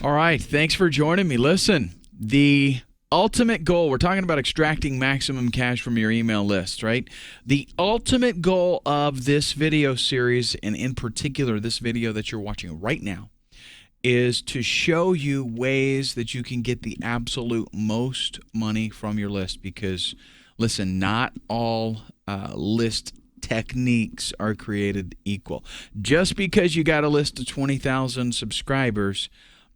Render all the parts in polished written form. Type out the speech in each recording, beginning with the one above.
All right, thanks for joining me. Listen, the ultimate goal, we're talking about extracting maximum cash from your email list, right? The ultimate goal of this video series, and in particular this video that you're watching right now, is to show you ways that you can get the absolute most money from your list. Because, listen, not all list techniques are created equal. Just because you got a list of 20,000 subscribers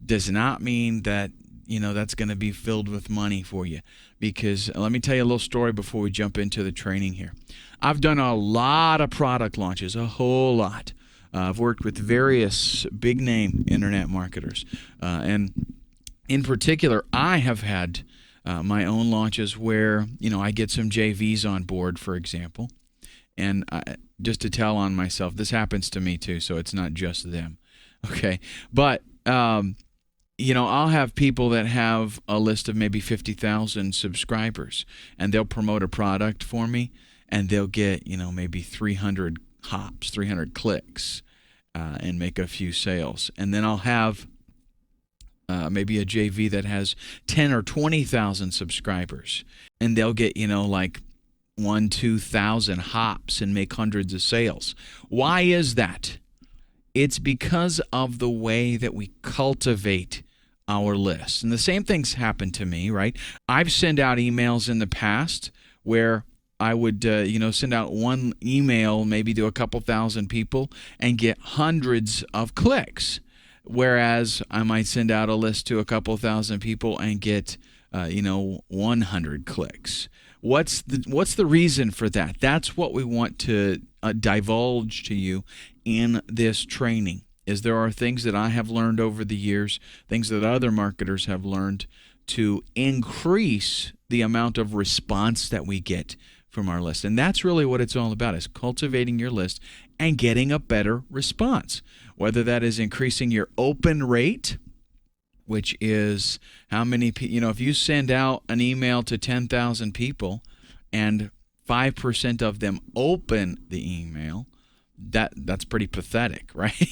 does not mean that that's going to be filled with money for you. Because let me tell you a little story before we jump into the training here. I've done a lot of product launches, a whole lot. I've worked with various big-name internet marketers. And in particular, I have had my own launches where, I get some JVs on board, for example. And just to tell on myself, this happens to me too, so it's not just them. Okay? But, I'll have people that have a list of maybe 50,000 subscribers, and they'll promote a product for me, and they'll get, maybe 300 hops, 300 clicks, and make a few sales. And then I'll have maybe a JV that has 10 or 20,000 subscribers, and they'll get, like 1,000-2,000 hops and make hundreds of sales. Why is that? It's because of the way that we cultivate our list. And the same things happen to me, right? I've sent out emails in the past where I would, send out one email maybe to a couple thousand people and get hundreds of clicks. Whereas I might send out a list to a couple thousand people and get, 100 clicks. What's the reason for that? That's what we want to divulge to you in this training. Is there are things that I have learned over the years, things that other marketers have learned to increase the amount of response that we get from our list. And that's really what it's all about, is cultivating your list and getting a better response. Whether that is increasing your open rate, which is how many people, if you send out an email to 10,000 people and 5% of them open the email, that's pretty pathetic, right?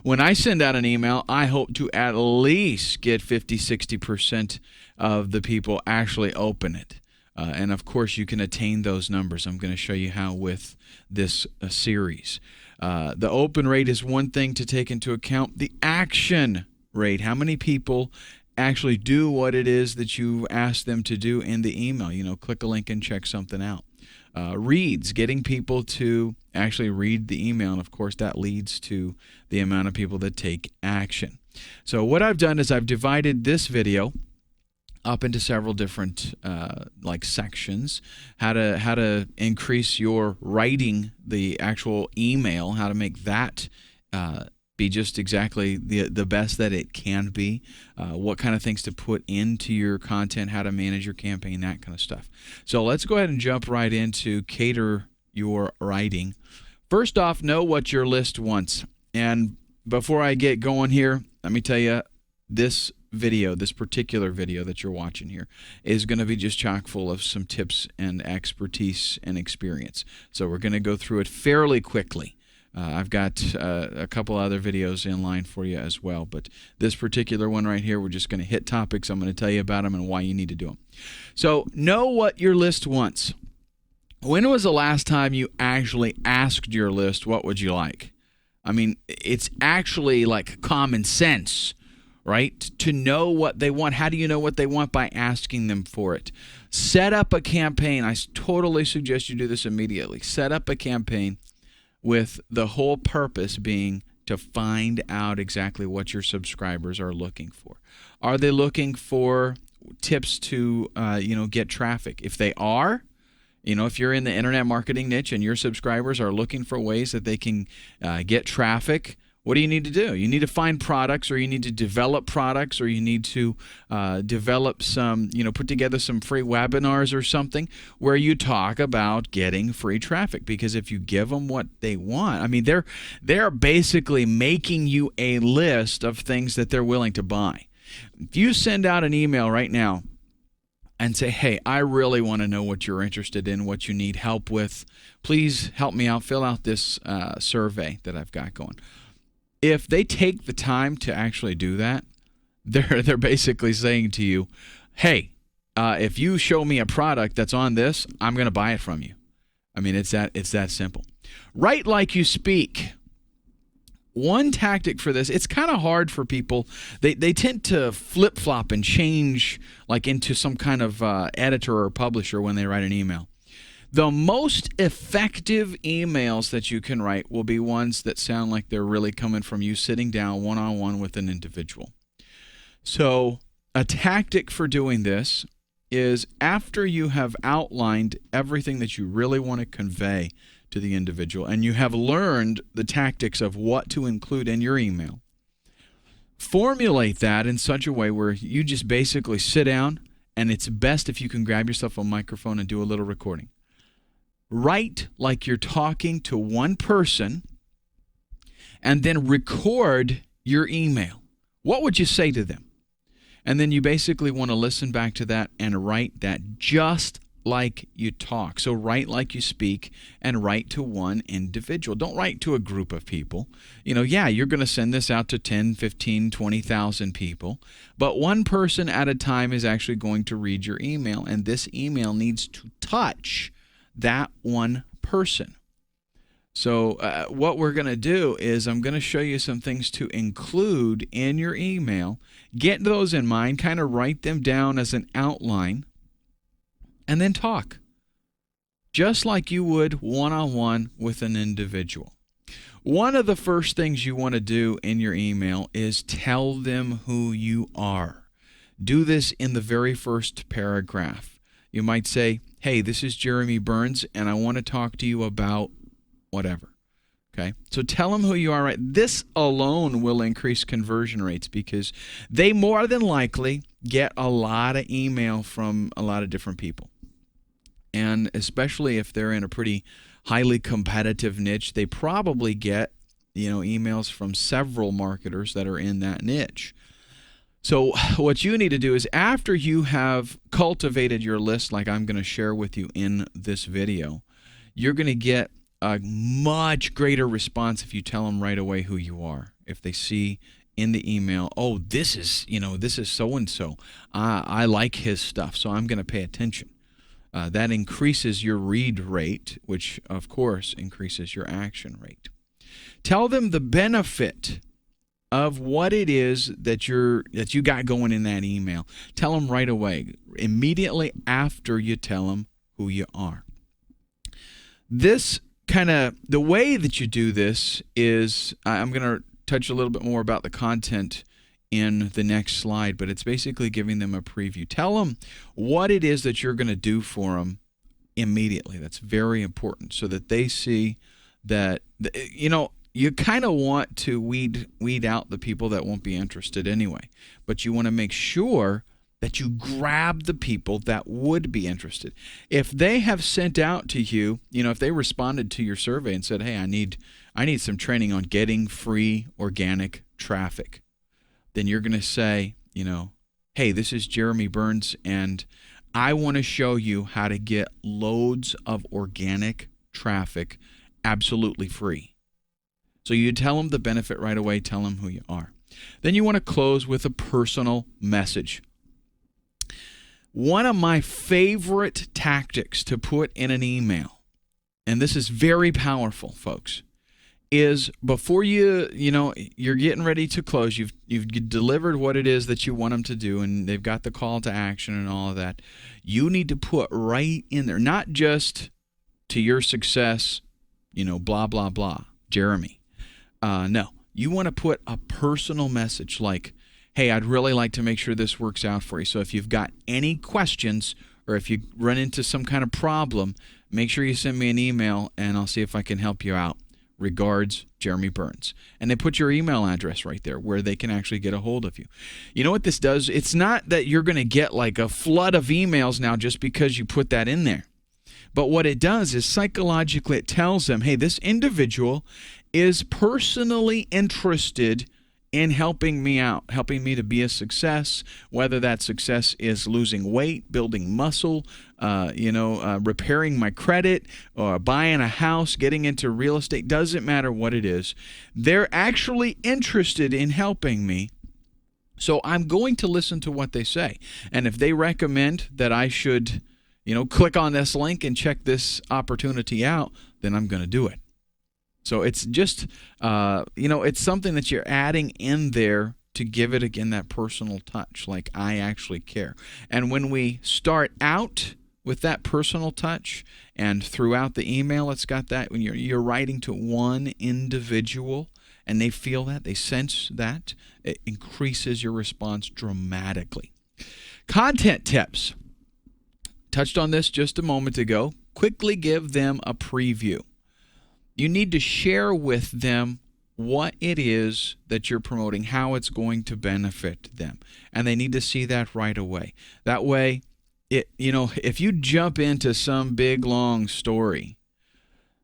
When I send out an email, I hope to at least get 50-60% of the people actually open it. And of course, you can attain those numbers. I'm going to show you how with this series. The open rate is one thing to take into account. The action rate, how many people actually do what it is that you ask them to do in the email. Click a link and check something out. Reads, getting people to actually read the email, and of course that leads to the amount of people that take action. So what I've done is I've divided this video up into several different sections. How to increase your writing, the actual email, how to make that be just exactly the best that it can be, what kind of things to put into your content, how to manage your campaign, that kind of stuff. So let's go ahead and jump right into cater your writing. First off, know what your list wants. And before I get going here, let me tell you, this particular video that you're watching here is going to be just chock full of some tips and expertise and experience. So we're going to go through it fairly quickly. I've got a couple other videos in line for you as well, but this particular one right here, we're just going to hit topics. I'm going to tell you about them and why you need to do them. So know what your list wants. When was the last time you actually asked your list, what would you like? I mean, it's actually like common sense, right? To know what they want. How do you know what they want? By asking them for it. Set up a campaign. I totally suggest you do this immediately. Set up a campaign with the whole purpose being to find out exactly what your subscribers are looking for. Are they looking for tips to, get traffic? If they are, if you're in the internet marketing niche and your subscribers are looking for ways that they can get traffic, what do you need to do? You need to find products, or you need to develop products, or you need to develop some, put together some free webinars or something where you talk about getting free traffic. Because if you give them what they want, I mean, they're basically making you a list of things that they're willing to buy. If you send out an email right now and say, hey, I really want to know what you're interested in, what you need help with, please help me out, fill out this survey that I've got going. If they take the time to actually do that, They're basically saying to you, hey, if you show me a product that's on this, I'm going to buy it from you. I mean, it's that simple. Write like you speak. One tactic for this, it's kind of hard for people. They tend to flip-flop and change like into some kind of editor or publisher when they write an email. The most effective emails that you can write will be ones that sound like they're really coming from you sitting down one-on-one with an individual. So a tactic for doing this is after you have outlined everything that you really want to convey to the individual and you have learned the tactics of what to include in your email, formulate that in such a way where you just basically sit down, and it's best if you can grab yourself a microphone and do a little recording. Write like you're talking to one person and then record your email. What would you say to them? And then you basically want to listen back to that and write that just like you talk. So write like you speak and write to one individual. Don't write to a group of people. Yeah, you're going to send this out to 10, 15, 20,000 people, but one person at a time is actually going to read your email, and this email needs to touch that one person. So what we're going to do is I'm going to show you some things to include in your email. Get those in mind, kind of write them down as an outline, and then talk, just like you would one-on-one with an individual. One of the first things you want to do in your email is tell them who you are. Do this in the very first paragraph. You might say, hey, this is Jeremy Burns, and I want to talk to you about whatever. Okay? So tell them who you are. Right? This alone will increase conversion rates because they more than likely get a lot of email from a lot of different people. And especially if they're in a pretty highly competitive niche, they probably get, emails from several marketers that are in that niche. So what you need to do is after you have cultivated your list like I'm going to share with you in this video, you're going to get a much greater response if you tell them right away who you are. If they see in the email, oh, this is so-and-so. I like his stuff, so I'm going to pay attention. That increases your read rate, which, of course, increases your action rate. Tell them the benefit of what it is that you got going in that email. Tell them right away, immediately after you tell them who you are. The way that you do this is, I'm going to touch a little bit more about the content in the next slide, but it's basically giving them a preview. Tell them what it is that you're going to do for them immediately. That's very important so that they see that, you kind of want to weed out the people that won't be interested anyway, but you want to make sure that you grab the people that would be interested. If they have sent out to you, if they responded to your survey and said, hey, I need some training on getting free organic traffic, then you're going to say, hey, this is Jeremy Burns, and I want to show you how to get loads of organic traffic absolutely free. So you tell them the benefit right away, tell them who you are. Then you want to close with a personal message. One of my favorite tactics to put in an email, and this is very powerful, folks, is before you're getting ready to close, you've delivered what it is that you want them to do, and they've got the call to action and all of that. You need to put right in there, not just to your success, blah, blah, blah, Jeremy. No, you want to put a personal message like, hey, I'd really like to make sure this works out for you. So if you've got any questions or if you run into some kind of problem, make sure you send me an email and I'll see if I can help you out. Regards, Jeremy Burns. And they put your email address right there where they can actually get a hold of you. You know what this does? It's not that you're going to get like a flood of emails now just because you put that in there. But what it does is psychologically it tells them, hey, this individual is personally interested in helping me out, helping me to be a success, whether that success is losing weight, building muscle, repairing my credit, or buying a house, getting into real estate, doesn't matter what it is. They're actually interested in helping me, So I'm going to listen to what they say. And if they recommend that I should, click on this link and check this opportunity out, then I'm going to do it. So it's just, it's something that you're adding in there to give it, again, that personal touch, like I actually care. And when we start out with that personal touch and throughout the email, it's got that, when you're writing to one individual and they feel that, they sense that, it increases your response dramatically. Content tips. Touched on this just a moment ago. Quickly give them a preview. You need to share with them what it is that you're promoting, how it's going to benefit them. And they need to see that right away. That way, if you jump into some big, long story,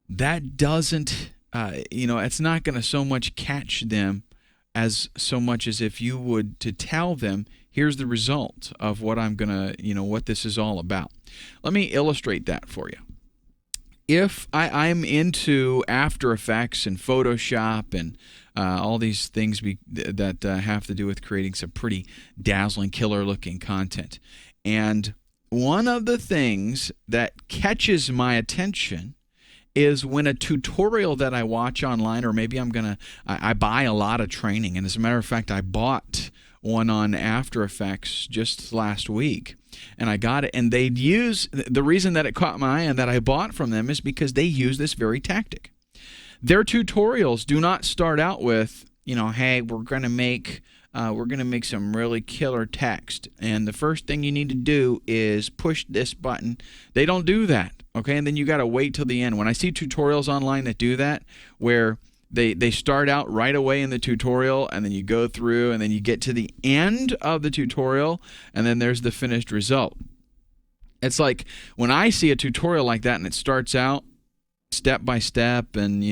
that doesn't, it's not going to so much catch them as so much as if you would to tell them, here's the result of what I'm going to, what this is all about. Let me illustrate that for you. If I'm into After Effects and Photoshop and all these things that have to do with creating some pretty dazzling, killer-looking content, and one of the things that catches my attention is when a tutorial that I watch online, or maybe I buy a lot of training, and as a matter of fact, I bought one on After Effects just last week. And I got it, and they'd use, the reason that it caught my eye and that I bought from them is because they use this very tactic. Their tutorials do not start out with, hey, we're going to make some really killer text, and the first thing you need to do is push this button. They don't do that, okay? And then you got to wait till the end. When I see tutorials online that do that, where they start out right away in the tutorial, and then you go through, and then you get to the end of the tutorial, and then there's the finished result. It's like when I see a tutorial like that and it starts out step by step, and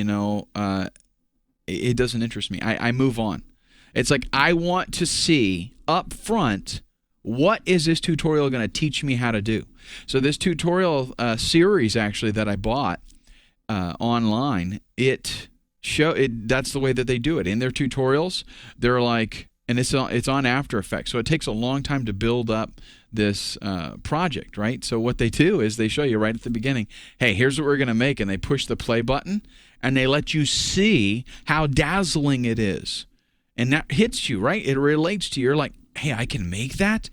it doesn't interest me. I move on. It's like I want to see up front, what is this tutorial going to teach me how to do? So this tutorial series actually that I bought online, that's the way that they do it. In their tutorials, they're like, and it's on After Effects, so it takes a long time to build up this project, right? So what they do is they show you right at the beginning, hey, here's what we're going to make, and they push the play button, and they let you see how dazzling it is. And that hits you, right? It relates to you. You're like, hey, I can make that?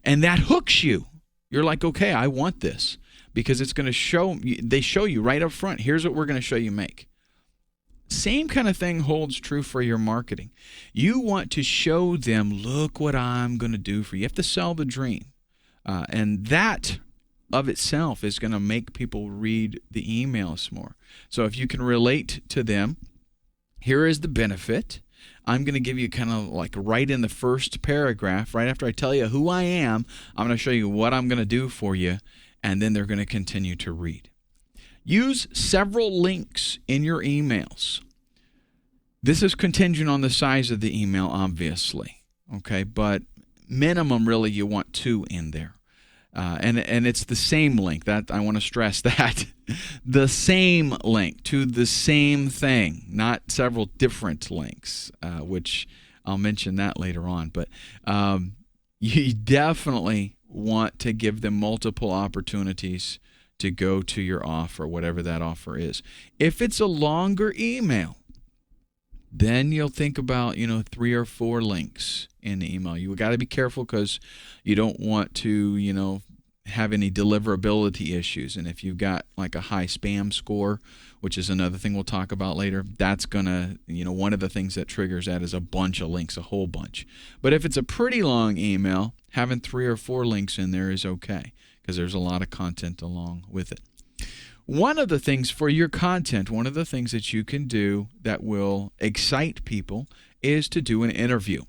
And that hooks you. You're like, okay, I want this, because it's going to they show you right up front, here's what we're going to show you make. Same kind of thing holds true for your marketing. You want to show them, look what I'm going to do for you. You have to sell the dream. And that of itself is going to make people read the emails more. So if you can relate to them, here is the benefit. I'm going to give you kind of like right in the first paragraph, right after I tell you who I am, I'm going to show you what I'm going to do for you, and then they're going to continue to read. Use several links in your emails. This is contingent on the size of the email, obviously, okay? But minimum, really, you want 2 in there. And it's the same link. That I want to stress that. The same link to the same thing, not several different links, which I'll mention that later on. But you definitely want to give them multiple opportunities to go to your offer, whatever that offer is. If it's a longer email, then you'll think about, 3 or 4 links in the email. You got to be careful because you don't want to, have any deliverability issues. And if you've got like a high spam score, which is another thing we'll talk about later, that's going to, one of the things that triggers that is a bunch of links, a whole bunch. But if it's a pretty long email, having 3 or 4 links in there is okay because there's a lot of content along with it. One of the things for your content, one of the things that you can do that will excite people is to do an interview.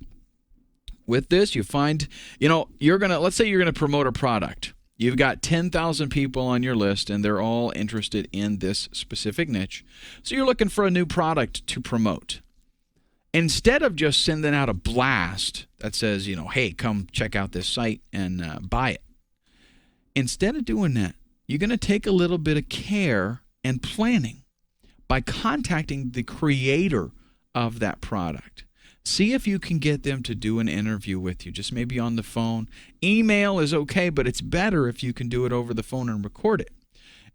With this, you find, let's say you're going to promote a product. You've got 10,000 people on your list, and they're all interested in this specific niche. So you're looking for a new product to promote. Instead of just sending out a blast that says, hey, come check out this site and buy it. Instead of doing that, you're going to take a little bit of care and planning by contacting the creator of that product. See if you can get them to do an interview with you, just maybe on the phone. Email is okay, but it's better if you can do it over the phone and record it.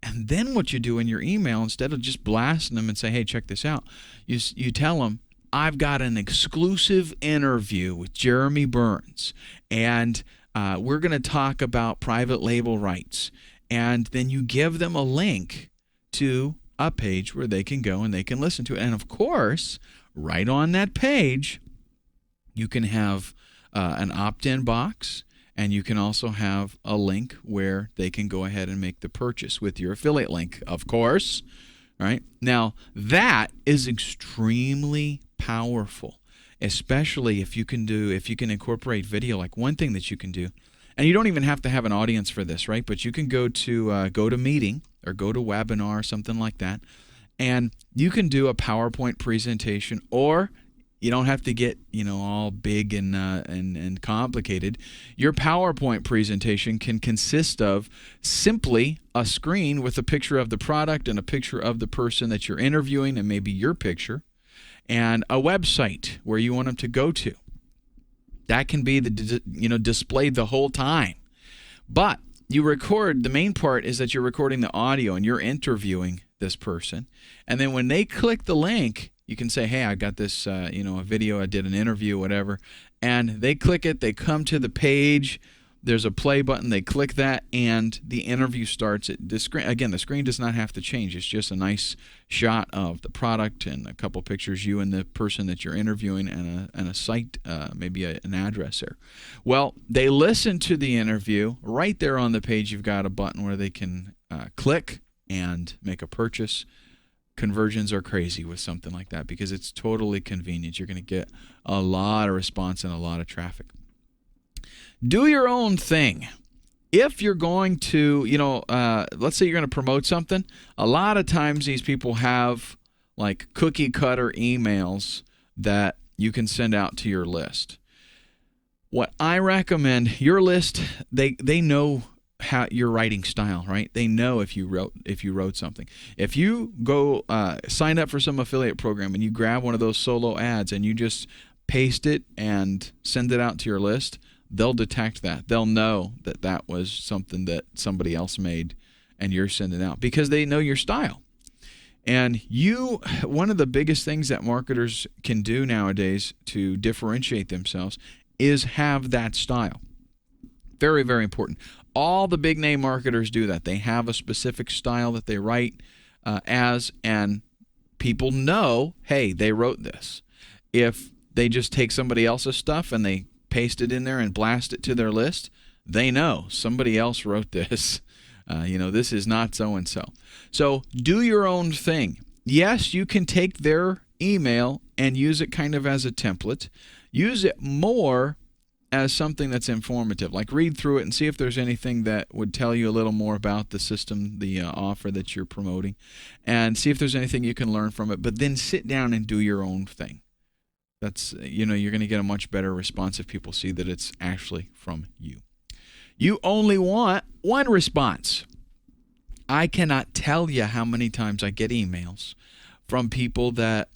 And then what you do in your email, instead of just blasting them and say, hey, check this out, you tell them, I've got an exclusive interview with Jeremy Burns, and we're going to talk about private label rights. And then you give them a link to a page where they can go and they can listen to it. And of course, right on that page, you can have an opt-in box, and you can also have a link where they can go ahead and make the purchase with your affiliate link, of course. All right? Now, that is extremely powerful, especially if you can incorporate video. Like one thing that you can do, and you don't even have to have an audience for this, right? But you can go to GoToMeeting or GoToWebinar, something like that, and you can do a PowerPoint presentation, or you don't have to get all big and complicated. Your PowerPoint presentation can consist of simply a screen with a picture of the product and a picture of the person that you're interviewing, and maybe your picture, and a website where you want them to go to. That can be displayed the whole time. But you record, the main part is that you're recording the audio and you're interviewing this person. And then when they click the link, you can say, hey, I got this, a video, I did an interview, whatever. And they click it, they come to the page, there's a play button, they click that, and the interview starts. The screen does not have to change. It's just a nice shot of the product and a couple pictures, you and the person that you're interviewing, and a site, maybe an address there. Well, they listen to the interview. Right there on the page, you've got a button where they can click and make a purchase. Conversions are crazy with something like that because it's totally convenient. You're going to get a lot of response and a lot of traffic. Do your own thing. If you're going to, let's say you're going to promote something, a lot of times these people have like cookie cutter emails that you can send out to your list. What I recommend, your list, they know how your writing style, right? They know if you wrote something. If you go sign up for some affiliate program and you grab one of those solo ads and you just paste it and send it out to your list, they'll detect that. They'll know that that was something that somebody else made and you're sending out because they know your style. And one of the biggest things that marketers can do nowadays to differentiate themselves is have that style. Very, very important. All the big name marketers do that. They have a specific style that they write as, and people know, hey, they wrote this. If they just take somebody else's stuff and they paste it in there and blast it to their list, they know somebody else wrote this. This is not so-and-so. So do your own thing. Yes, you can take their email and use it kind of as a template. Use it more as something that's informative. Like read through it and see if there's anything that would tell you a little more about the system, the offer that you're promoting, and see if there's anything you can learn from it. But then sit down and do your own thing. That's, you're going to get a much better response if people see that it's actually from you. You only want one response. I cannot tell you how many times I get emails from people that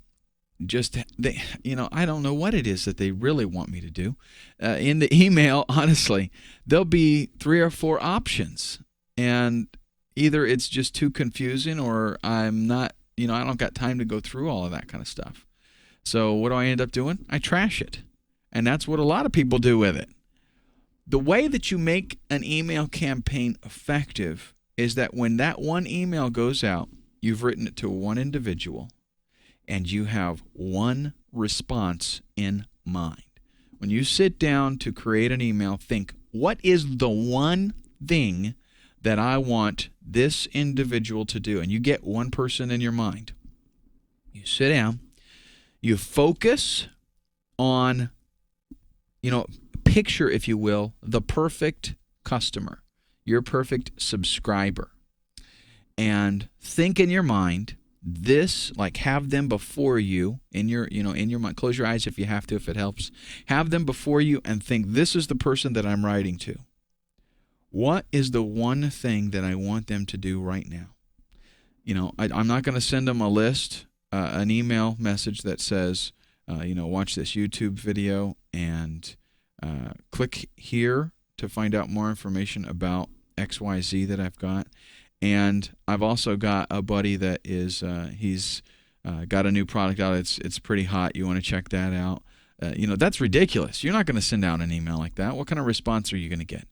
I don't know what it is that they really want me to do. In the email, honestly, there'll be 3 or 4 options, and either it's just too confusing or I'm not, I don't got time to go through all of that kind of stuff. So what do I end up doing? I trash it. And that's what a lot of people do with it. The way that you make an email campaign effective is that when that one email goes out, you've written it to one individual and you have one response in mind. When you sit down to create an email, think, what is the one thing that I want this individual to do? And you get one person in your mind. You sit down. You focus on, picture, if you will, the perfect customer, your perfect subscriber. And think in your mind, have them before you in your mind. Close your eyes if you have to, if it helps. Have them before you and think, this is the person that I'm writing to. What is the one thing that I want them to do right now? I'm not going to send them a list. An email message that says, watch this YouTube video and click here to find out more information about XYZ that I've got. And I've also got a buddy that is he's got a new product out. It's pretty hot. You want to check that out. That's ridiculous. You're not going to send out an email like that. What kind of response are you going to get?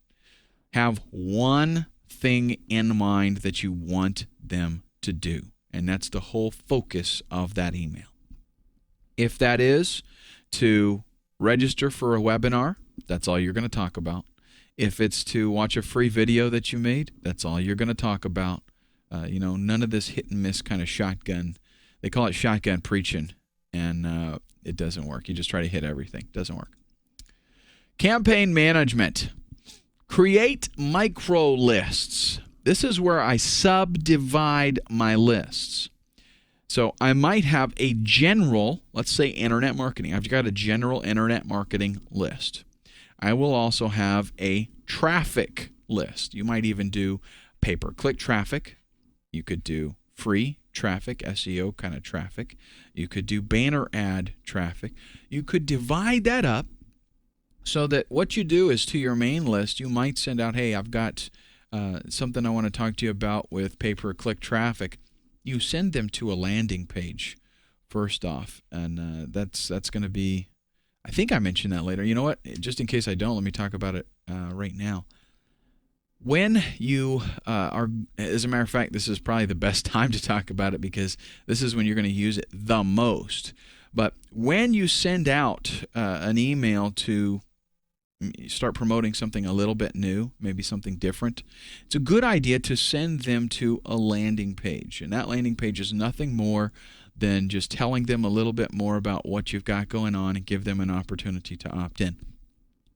Have one thing in mind that you want them to do, and that's the whole focus of that email. If that is to register for a webinar, that's all you're going to talk about. If it's to watch a free video that you made, that's all you're going to talk about. None of this hit and miss kind of shotgun. They call it shotgun preaching, and it doesn't work. You just try to hit everything. It doesn't work. Campaign management. Create micro lists. This is where I subdivide my lists. So I might have a general, let's say internet marketing. I've got a general internet marketing list. I will also have a traffic list. You might even do pay-per-click traffic. You could do free traffic, SEO kind of traffic. You could do banner ad traffic. You could divide that up so that what you do is to your main list, you might send out, hey, I've got something I want to talk to you about with pay-per-click traffic. You send them to a landing page first off, and that's going to be, I think I mentioned that later. You know what? Just in case I don't, let me talk about it right now. When you are, as a matter of fact, this is probably the best time to talk about it because this is when you're going to use it the most. But when you send out an email to start promoting something a little bit new, maybe something different, it's a good idea to send them to a landing page. And that landing page is nothing more than just telling them a little bit more about what you've got going on and give them an opportunity to opt in.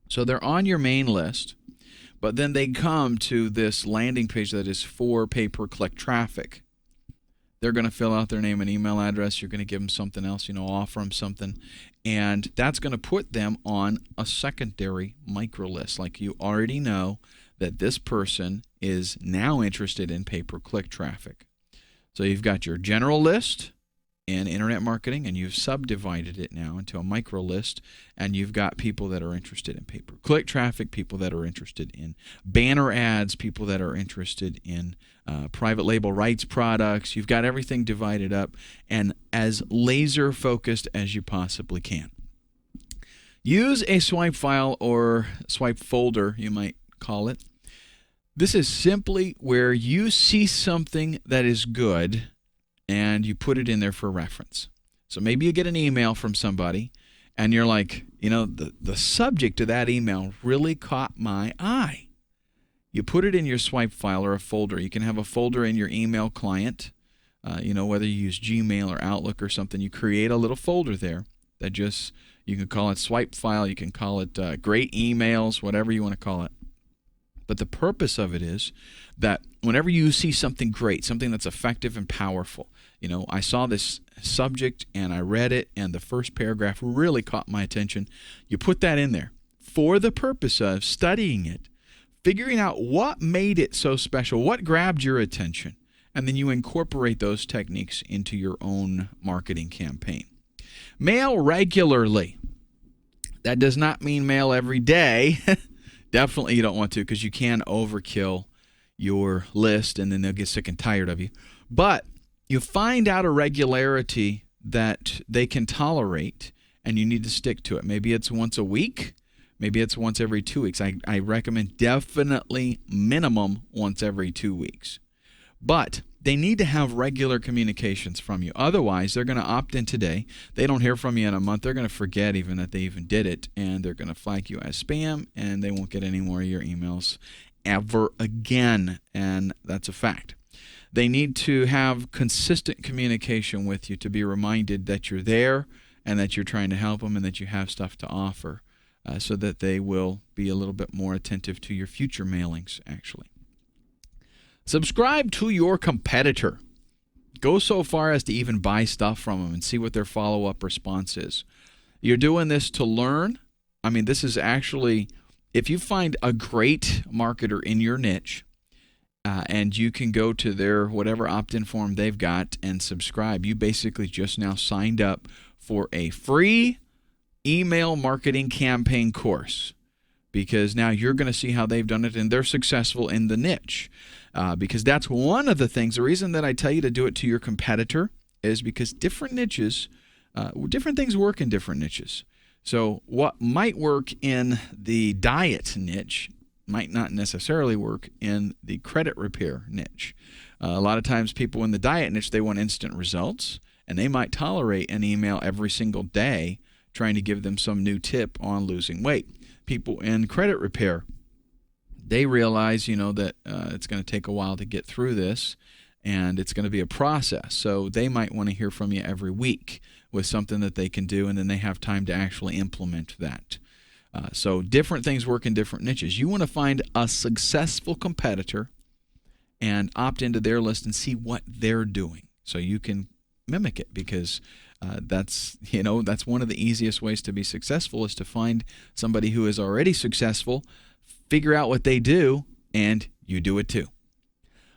So they're on your main list, but then they come to this landing page that is for pay-per-click traffic. They're going to fill out their name and email address. You're going to give them something else, offer them something. And that's going to put them on a secondary micro list. Like you already know that this person is now interested in pay-per-click traffic. So you've got your general list in internet marketing, and you've subdivided it now into a micro list, and you've got people that are interested in pay-per-click traffic, people that are interested in banner ads, people that are interested in private label rights products. You've got everything divided up and as laser focused as you possibly can. Use a swipe file or swipe folder, you might call it. This is simply where you see something that is good and you put it in there for reference. So maybe you get an email from somebody and you're like, the subject of that email really caught my eye. You put it in your swipe file or a folder. You can have a folder in your email client, whether you use Gmail or Outlook or something. You create a little folder there that you can call it swipe file, you can call it great emails, whatever you want to call it. But the purpose of it is that whenever you see something great, something that's effective and powerful, I saw this subject and I read it and the first paragraph really caught my attention, you put that in there for the purpose of studying it, figuring out what made it so special, what grabbed your attention, and then you incorporate those techniques into your own marketing campaign. Mail regularly. That does not mean mail every day. Definitely you don't want to, because you can overkill your list and then they'll get sick and tired of you. But you find out a regularity that they can tolerate and you need to stick to it. Maybe it's once a week. Maybe it's once every 2 weeks. I recommend definitely minimum once every 2 weeks. But they need to have regular communications from you. Otherwise, they're going to opt in today. They don't hear from you in a month. They're going to forget even that they even did it, and they're going to flag you as spam, and they won't get any more of your emails ever again, and that's a fact. They need to have consistent communication with you to be reminded that you're there and that you're trying to help them and that you have stuff to offer. So that they will be a little bit more attentive to your future mailings, actually. Subscribe to your competitor. Go so far as to even buy stuff from them and see what their follow-up response is. You're doing this to learn. This is actually, if you find a great marketer in your niche, and you can go to their whatever opt-in form they've got and subscribe, you basically just now signed up for a free email marketing campaign course, because now you're going to see how they've done it, and they're successful in the niche. Because that's one of the things. The reason that I tell you to do it to your competitor is because different niches, different things work in different niches. So what might work in the diet niche might not necessarily work in the credit repair niche. A lot of times people in the diet niche, they want instant results, and they might tolerate an email every single day trying to give them some new tip on losing weight. People in credit repair, they realize, that it's going to take a while to get through this, and it's going to be a process. So they might want to hear from you every week with something that they can do, and then they have time to actually implement that. So different things work in different niches. You want to find a successful competitor and opt into their list and see what they're doing so you can mimic it, because that's one of the easiest ways to be successful, is to find somebody who is already successful, figure out what they do, and you do it too.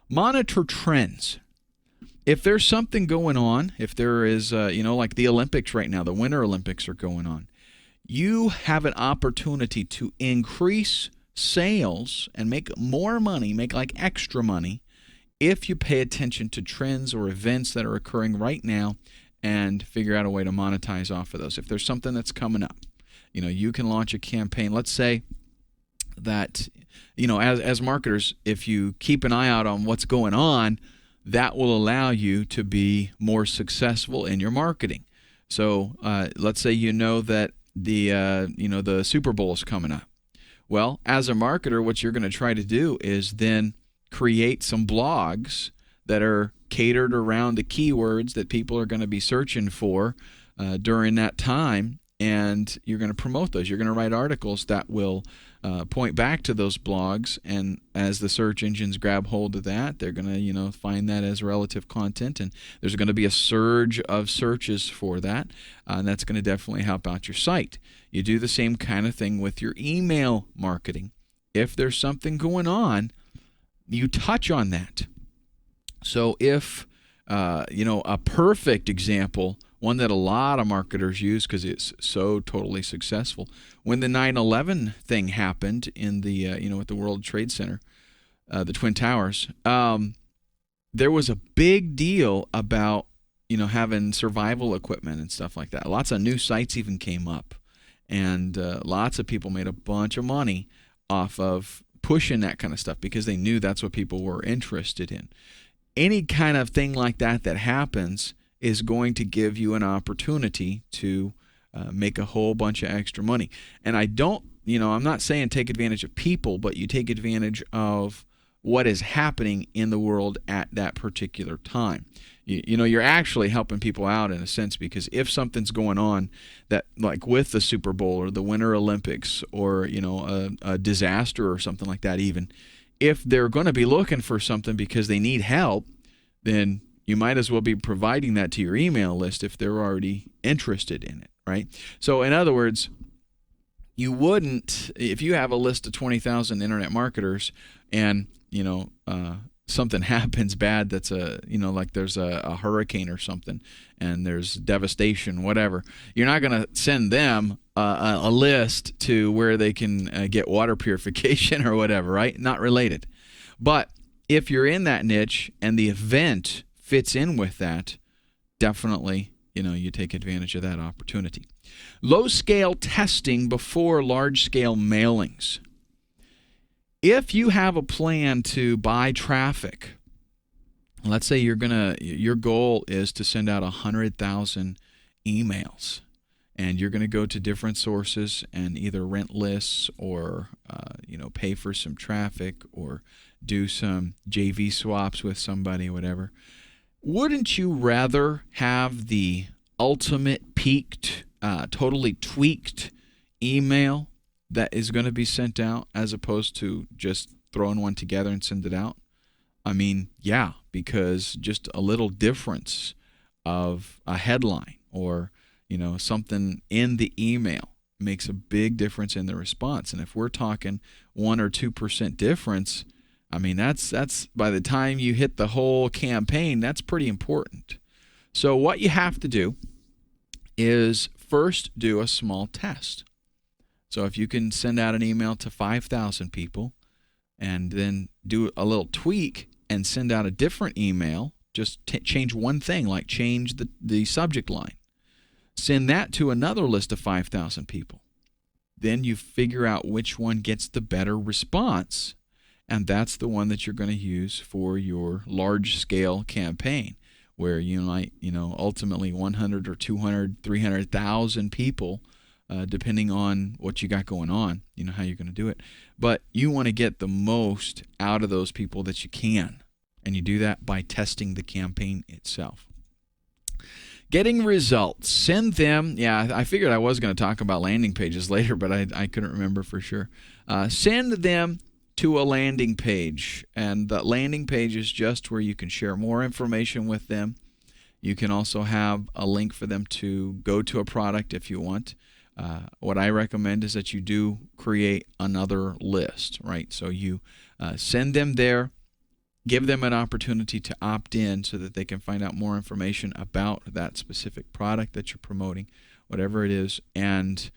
Monitor trends. If there's something going on, if there is, like the Olympics right now, the Winter Olympics are going on, you have an opportunity to increase sales and make more money, make like extra money, if you pay attention to trends or events that are occurring right now and figure out a way to monetize off of those. If there's something that's coming up, you can launch a campaign. Let's say that, as marketers, if you keep an eye out on what's going on, that will allow you to be more successful in your marketing. So let's say that the Super Bowl is coming up. Well, as a marketer, what you're going to try to do is then create some blogs that are catered around the keywords that people are going to be searching for during that time, and you're going to promote those. You're going to write articles that will point back to those blogs, and as the search engines grab hold of that, they're going to find that as relative content, and there's going to be a surge of searches for that, and that's going to definitely help out your site. You do the same kind of thing with your email marketing. If there's something going on, you touch on that. So if a perfect example, one that a lot of marketers use because it's so totally successful, when the 9/11 thing happened in the at the World Trade Center, the Twin Towers, there was a big deal about having survival equipment and stuff like that. Lots of new sites even came up, and lots of people made a bunch of money off of pushing that kind of stuff because they knew that's what people were interested in. Any kind of thing like that happens is going to give you an opportunity to make a whole bunch of extra money. And I'm not saying take advantage of people, but you take advantage of what is happening in the world at that particular time. You're actually helping people out in a sense, because if something's going on that, like with the Super Bowl or the Winter Olympics or a disaster or something like that, even if they're going to be looking for something because they need help, then you might as well be providing that to your email list if they're already interested in it, right? So in other words, you wouldn't, if you have a list of 20,000 internet marketers and something happens bad, that's like there's a hurricane or something and there's devastation, whatever, you're not going to send them a list to where they can get water purification or whatever, right? Not related. But if you're in that niche and the event fits in with that, definitely you take advantage of that opportunity. Low-scale testing before large-scale mailings. If you have a plan to buy traffic, let's say your goal is to send out 100,000 emails, and you're going to go to different sources and either rent lists or pay for some traffic or do some JV swaps with somebody, whatever. Wouldn't you rather have the ultimate peaked, totally tweaked email that is going to be sent out as opposed to just throwing one together and send it out? I mean, yeah, because just a little difference of a headline or something in the email makes a big difference in the response. And if we're talking 1 or 2% difference, I mean, that's by the time you hit the whole campaign, that's pretty important. So what you have to do is first do a small test. So if you can send out an email to 5,000 people and then do a little tweak and send out a different email, just change one thing, like change the subject line. Send that to another list of 5,000 people. Then you figure out which one gets the better response, and that's the one that you're going to use for your large-scale campaign, where you might, ultimately 100 or 200, 300,000 people, depending on what you got going on, how you're going to do it. But you want to get the most out of those people that you can, and you do that by testing the campaign itself. Getting results. Send them. Yeah, I figured I was going to talk about landing pages later, but I couldn't remember for sure. Send them to a landing page, and the landing page is just where you can share more information with them. You can also have a link for them to go to a product if you want. What I recommend is that you do create another list, right? So you send them there, give them an opportunity to opt in so that they can find out more information about that specific product that you're promoting, whatever it is. And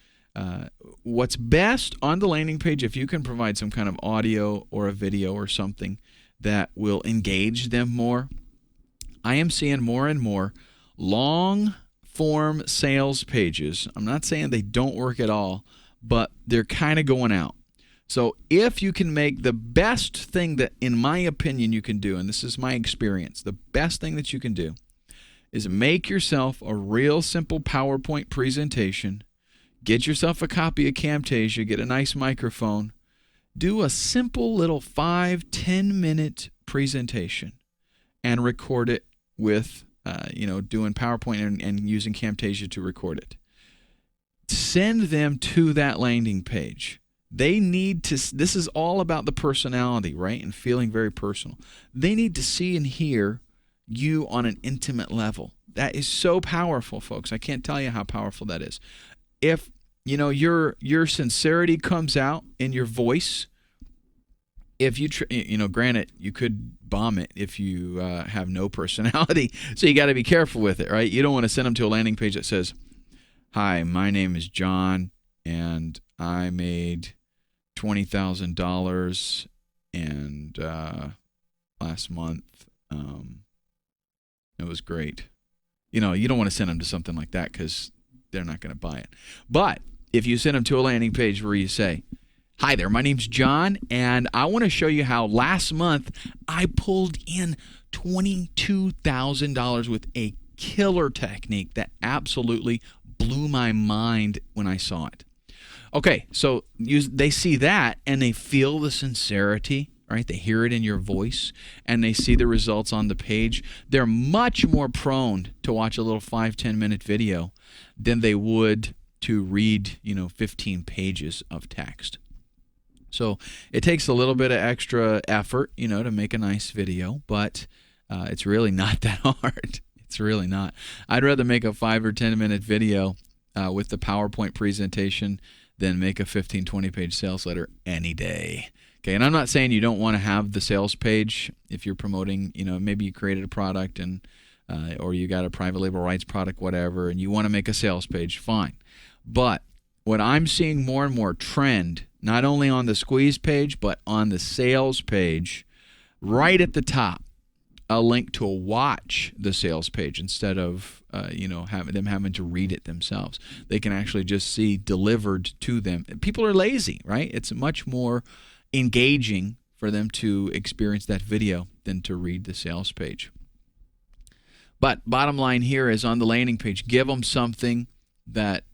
what's best on the landing page, if you can provide some kind of audio or a video or something that will engage them more. I am seeing more and more long-form sales pages. I'm not saying they don't work at all, but they're kind of going out. So if you can make the best thing that, in my opinion, you can do, and this is my experience, the best thing that you can do is make yourself a real simple PowerPoint presentation. Get yourself a copy of Camtasia, get a nice microphone, do a simple little 5-10 minute presentation and record it with, doing PowerPoint and using Camtasia to record it. Send them to that landing page. They need to, this is all about the personality, right? And feeling very personal. They need to see and hear you on an intimate level. That is so powerful, folks. I can't tell you how powerful that is. If your sincerity comes out in your voice, if you granted you could bomb it if you have no personality, so you got to be careful with it, right? You don't want to send them to a landing page that says, "Hi, my name is John, and I made $20,000 and last month it was great." You don't want to send them to something like that because they're not going to buy it. But if you send them to a landing page where you say, "Hi there, my name's John, and I want to show you how last month I pulled in $22,000 with a killer technique that absolutely blew my mind when I saw it." Okay, so they see that and they feel the sincerity, right? They hear it in your voice and they see the results on the page. They're much more prone to watch a little 5-10 minute video than they would to read, 15 pages of text. So it takes a little bit of extra effort, to make a nice video, but it's really not that hard. It's really not. I'd rather make a 5 or 10 minute video with the PowerPoint presentation than make a 15, 20 page sales letter any day. Okay, and I'm not saying you don't want to have the sales page if you're promoting, maybe you created a product and or you got a private label rights product, whatever, and you want to make a sales page, fine. But what I'm seeing more and more trend, not only on the squeeze page, but on the sales page, right at the top, a link to watch the sales page instead of having to read it themselves. They can actually just see delivered to them. People are lazy, right? It's much more engaging for them to experience that video than to read the sales page. But bottom line here is on the landing page, give them something that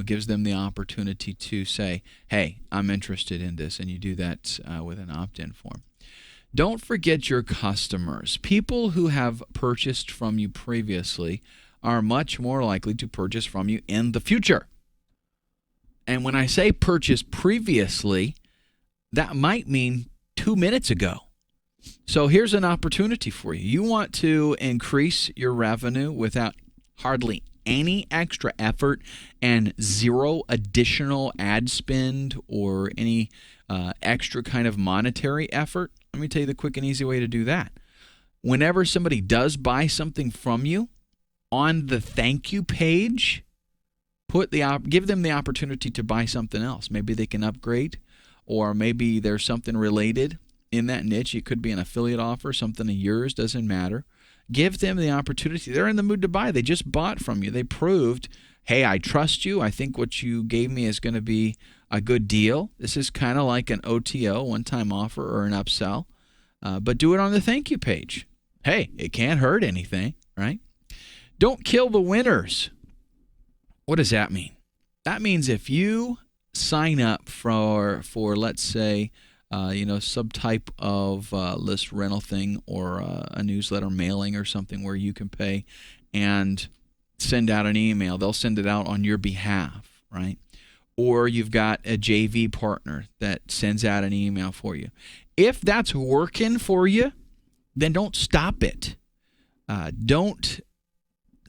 gives them the opportunity to say, "Hey, I'm interested in this," and you do that with an opt-in form. Don't forget your customers. People who have purchased from you previously are much more likely to purchase from you in the future. And when I say purchase previously, that might mean 2 minutes ago. So here's an opportunity for you. You want to increase your revenue without hardly any extra effort and zero additional ad spend or any extra kind of monetary effort. Let me tell you the quick and easy way to do that. Whenever somebody does buy something from you, on the thank you page, give them the opportunity to buy something else. Maybe they can upgrade, or maybe there's something related in that niche. It could be an affiliate offer, something of yours, doesn't matter. Give them the opportunity. They're in the mood to buy. They just bought from you. They proved, hey, I trust you. I think what you gave me is going to be a good deal. This is kind of like an OTO, one-time offer, or an upsell. But do it on the thank you page. Hey, it can't hurt anything, right? Don't kill the winners. What does that mean? That means if you sign up for let's say, some type of list rental thing, or a newsletter mailing or something where you can pay and send out an email. They'll send it out on your behalf, right? Or you've got a JV partner that sends out an email for you. If that's working for you, then don't stop it. Don't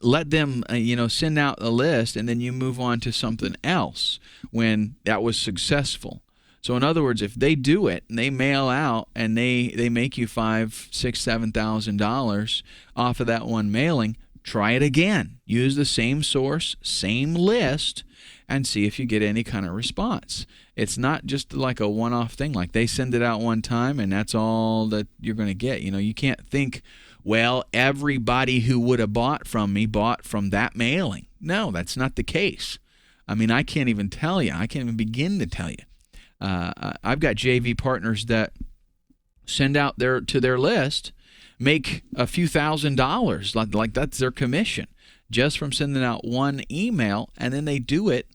let them send out a list and then you move on to something else when that was successful. So in other words, if they do it and they mail out and they make you $5,000, $6,000, $7,000 off of that one mailing, try it again. Use the same source, same list, and see if you get any kind of response. It's not just like a one-off thing, like they send it out one time and that's all that you're going to get. You can't think, well, everybody who would have bought from me bought from that mailing. No, that's not the case. I mean, I can't even tell you. I can't even begin to tell you. I've got JV partners that send out to their list, make a few $1,000s, like that's their commission, just from sending out one email, and then they do it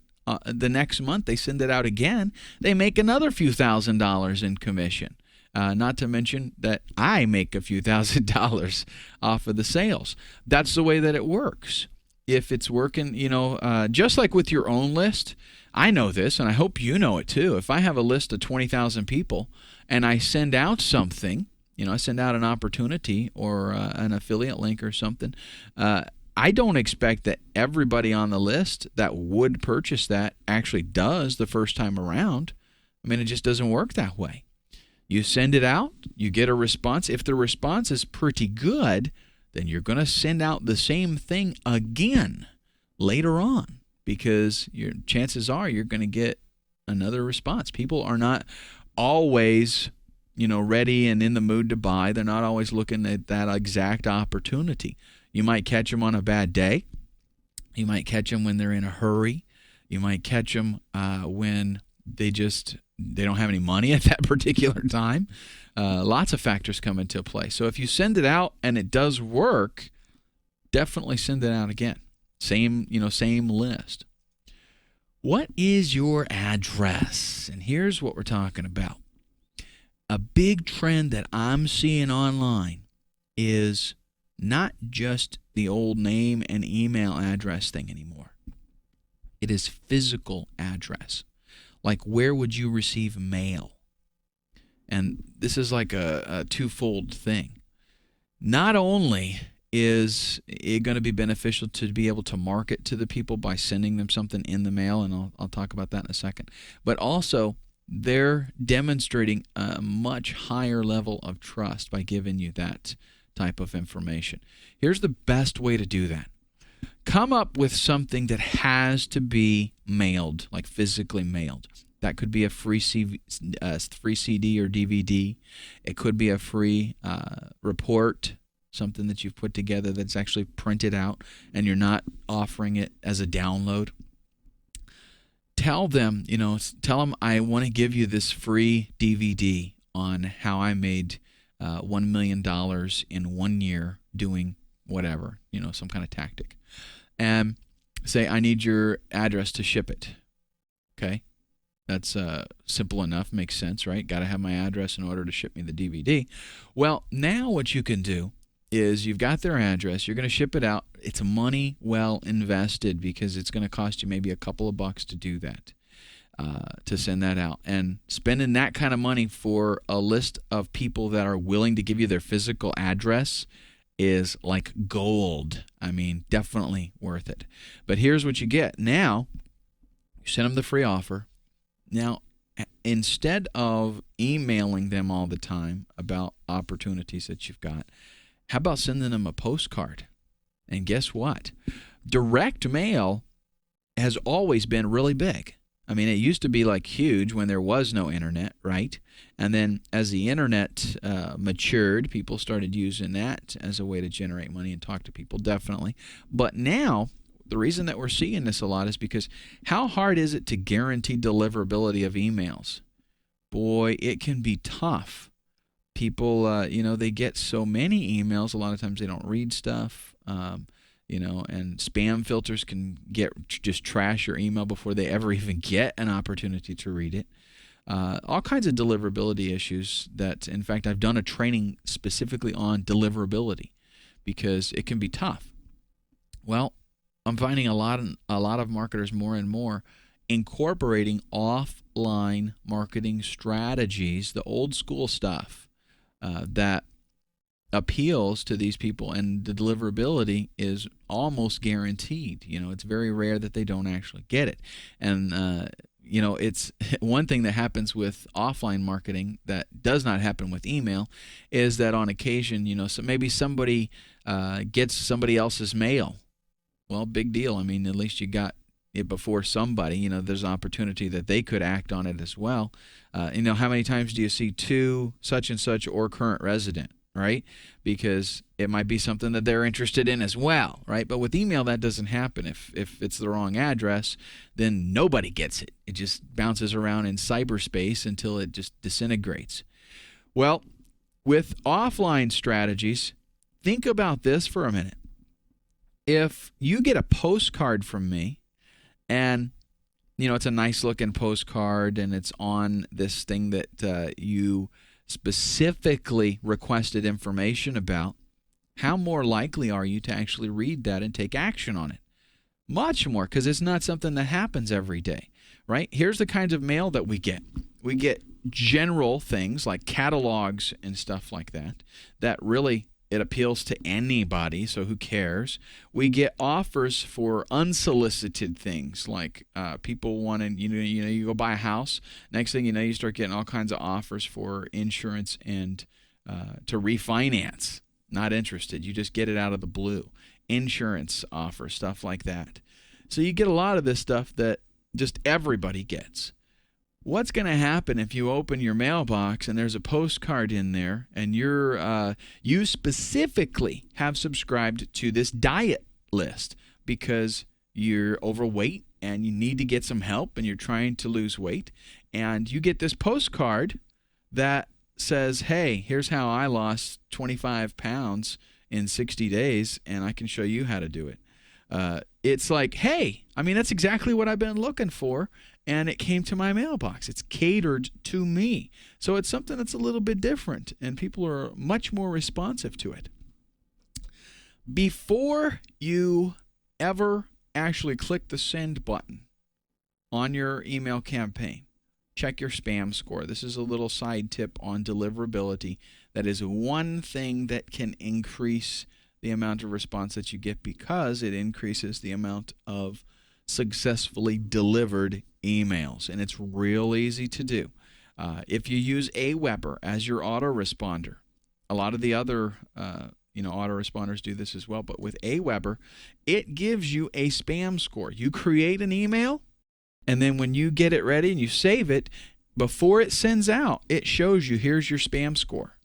the next month. They send it out again. They make another few $1,000s in commission. Not to mention that I make a few $1,000s off of the sales. That's the way that it works. If it's working, just like with your own list, I know this, and I hope you know it too. If I have a list of 20,000 people and I send out something, I send out an opportunity or an affiliate link or something, I don't expect that everybody on the list that would purchase that actually does the first time around. I mean, it just doesn't work that way. You send it out, you get a response. If the response is pretty good, then you're going to send out the same thing again later on, because your chances are you're going to get another response. People are not always, ready and in the mood to buy. They're not always looking at that exact opportunity. You might catch them on a bad day. You might catch them when they're in a hurry. You might catch them when they don't have any money at that particular time. Lots of factors come into play. So if you send it out and it does work, definitely send it out again. Same list. What is your address? And here's what we're talking about. A big trend that I'm seeing online is not just the old name and email address thing anymore. It is physical address. Like, where would you receive mail? And this is like a twofold thing. Not only is it going to be beneficial to be able to market to the people by sending them something in the mail, and I'll talk about that in a second, but also they're demonstrating a much higher level of trust by giving you that type of information. Here's the best way to do that. Come up with something that has to be mailed, like physically mailed. That could be a free CD or DVD. It could be a free report, something that you've put together that's actually printed out and you're not offering it as a download. Tell them, I want to give you this free DVD on how I made $1 million in 1 year doing whatever, some kind of tactic. And say, I need your address to ship it. Okay? That's simple enough, makes sense, right? Got to have my address in order to ship me the DVD. Well, now what you can do is you've got their address, you're going to ship it out. It's money well invested because it's going to cost you maybe a couple of bucks to do that, to send that out. And spending that kind of money for a list of people that are willing to give you their physical address is like gold. I mean, definitely worth it. But here's what you get. Now, you send them the free offer. Now, instead of emailing them all the time about opportunities that you've got, how about sending them a postcard And guess what? Direct mail has always been really big. I mean, it used to be like huge when there was no internet, right? And then as the internet matured, people started using that as a way to generate money and talk to people, definitely. But now, the reason that we're seeing this a lot is because how hard is it to guarantee deliverability of emails? Boy, it can be tough. People, they get so many emails. A lot of times they don't read stuff. And spam filters can just trash your email before they ever even get an opportunity to read it. All kinds of deliverability issues that, in fact, I've done a training specifically on deliverability because it can be tough. Well, I'm finding a lot of marketers more and more incorporating offline marketing strategies, the old school stuff that appeals to these people, and the deliverability is almost guaranteed. It's very rare that they don't actually get it. And it's one thing that happens with offline marketing that does not happen with email is that on occasion, so maybe somebody gets somebody else's mail. Well, big deal. I mean, at least you got it before somebody. There's an opportunity that they could act on it as well. How many times do you see to such and such or current resident? Right? Because it might be something that they're interested in as well, right? But with email, that doesn't happen. If it's the wrong address, then nobody gets it. It just bounces around in cyberspace until it just disintegrates. Well, with offline strategies, think about this for a minute. If you get a postcard from me, and it's a nice looking postcard, and it's on this thing that you specifically requested information about, how more likely are you to actually read that and take action on it? Much more, because it's not something that happens every day, right? Here's the kinds of mail that we get. We get general things like catalogs and stuff like that really, it appeals to anybody, so who cares? We get offers for unsolicited things, like people wanting, you go buy a house. Next thing you know, you start getting all kinds of offers for insurance and to refinance. Not interested. You just get it out of the blue. Insurance offers, stuff like that. So you get a lot of this stuff that just everybody gets. What's going to happen if you open your mailbox and there's a postcard in there, and you specifically have subscribed to this diet list because you're overweight and you need to get some help and you're trying to lose weight, and you get this postcard that says, hey, here's how I lost 25 pounds in 60 days, and I can show you how to do it. It's like, hey, that's exactly what I've been looking for, and it came to my mailbox. It's catered to me. So it's something that's a little bit different, and people are much more responsive to it. Before you ever actually click the send button on your email campaign, check your spam score. This is a little side tip on deliverability. That is one thing that can increase the amount of response that you get, because it increases the amount of successfully delivered emails, and it's real easy to do. If you use Aweber as your autoresponder, a lot of the other autoresponders do this as well, but with Aweber, it gives you a spam score. You create an email, and then when you get it ready and you save it, before it sends out, it shows you, here's your spam score.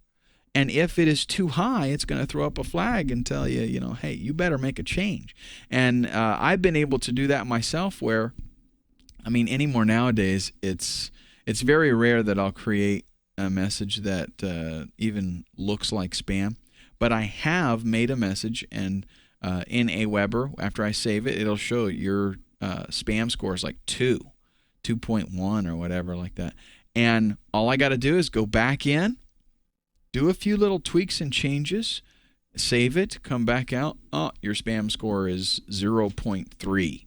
And if it is too high, it's going to throw up a flag and tell you, hey, you better make a change. And I've been able to do that myself where, anymore nowadays, it's very rare that I'll create a message that even looks like spam. But I have made a message, and in Aweber, after I save it, it'll show your spam score is like 2.1 or whatever like that. And all I got to do is go back in, do a few little tweaks and changes, save it, come back out. Oh, your spam score is 0.3,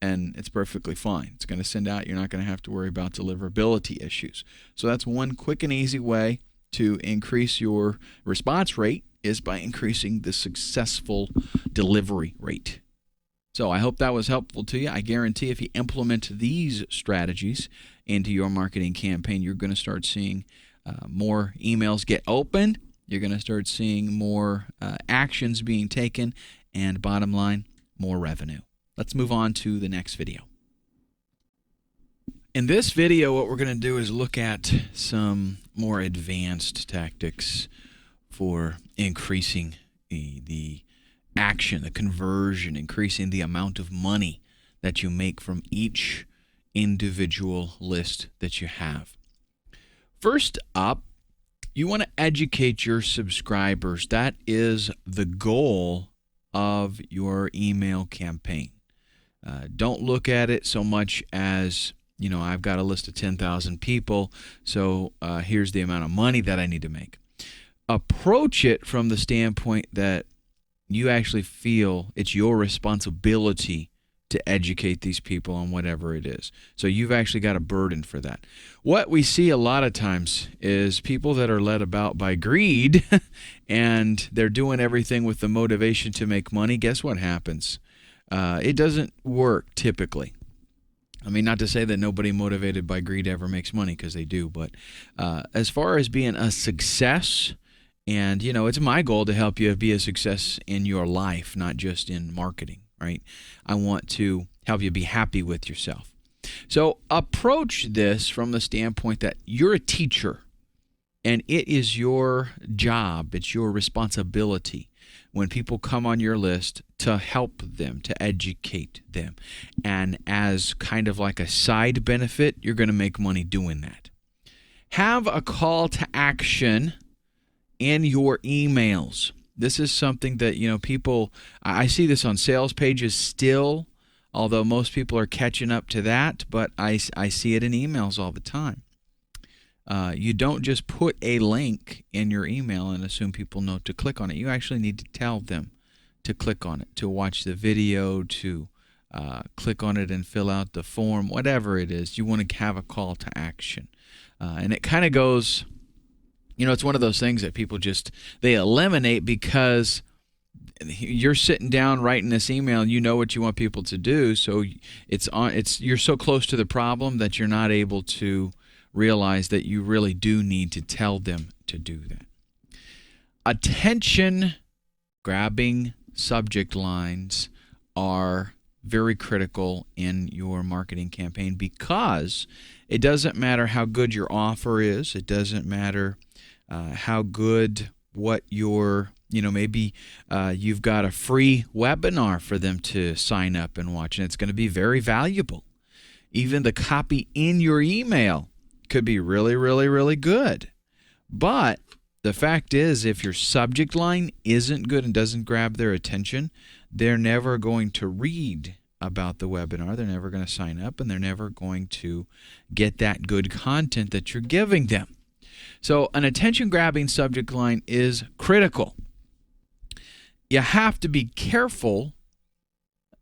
and it's perfectly fine. It's going to send out. You're not going to have to worry about deliverability issues. So that's one quick and easy way to increase your response rate, is by increasing the successful delivery rate. So I hope that was helpful to you. I guarantee if you implement these strategies into your marketing campaign, you're going to start seeing more emails get opened. You're going to start seeing more actions being taken, and bottom line, more revenue. Let's move on to the next video. In this video, what we're going to do is look at some more advanced tactics for increasing the action, the conversion, increasing the amount of money that you make from each individual list that you have. First up, you want to educate your subscribers. That is the goal of your email campaign. Don't look at it so much as, I've got a list of 10,000 people, so here's the amount of money that I need to make. Approach it from the standpoint that you actually feel it's your responsibility to educate these people on whatever it is. So you've actually got a burden for that. What we see a lot of times is people that are led about by greed and they're doing everything with the motivation to make money. Guess what happens? It doesn't work typically. I mean, not to say that nobody motivated by greed ever makes money, because they do, but as far as being a success, and it's my goal to help you be a success in your life, not just in marketing, right? I want to help you be happy with yourself. So approach this from the standpoint that you're a teacher, and it is your job, it's your responsibility when people come on your list to help them, to educate them. And as kind of like a side benefit, you're going to make money doing that. Have a call to action in your emails. This is something that, people, I see this on sales pages still, although most people are catching up to that, but I see it in emails all the time. You don't just put a link in your email and assume people know to click on it. You actually need to tell them to click on it, to watch the video, to click on it and fill out the form, whatever it is. You want to have a call to action. And it kind of goes, it's one of those things that people they eliminate because you're sitting down writing this email and you know what you want people to do. So you're so close to the problem that you're not able to realize that you really do need to tell them to do that. Attention-grabbing subject lines are very critical in your marketing campaign, because it doesn't matter how good your offer is. It doesn't matter how good what your, maybe you've got a free webinar for them to sign up and watch, and it's going to be very valuable. Even the copy in your email could be really, really, really good. But the fact is, if your subject line isn't good and doesn't grab their attention, they're never going to read about the webinar. They're never going to sign up, and they're never going to get that good content that you're giving them. So an attention-grabbing subject line is critical. You have to be careful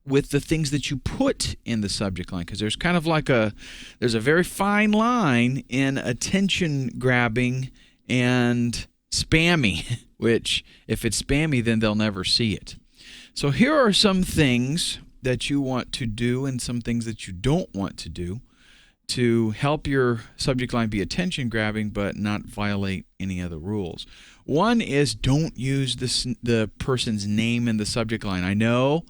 with the things that you put in the subject line, because there's kind of like there's a very fine line in attention grabbing and spammy, which if it's spammy, then they'll never see it. So here are some things that you want to do and some things that you don't want to do to help your subject line be attention grabbing but not violate any other rules. One is, don't use the person's name in the subject line. I know,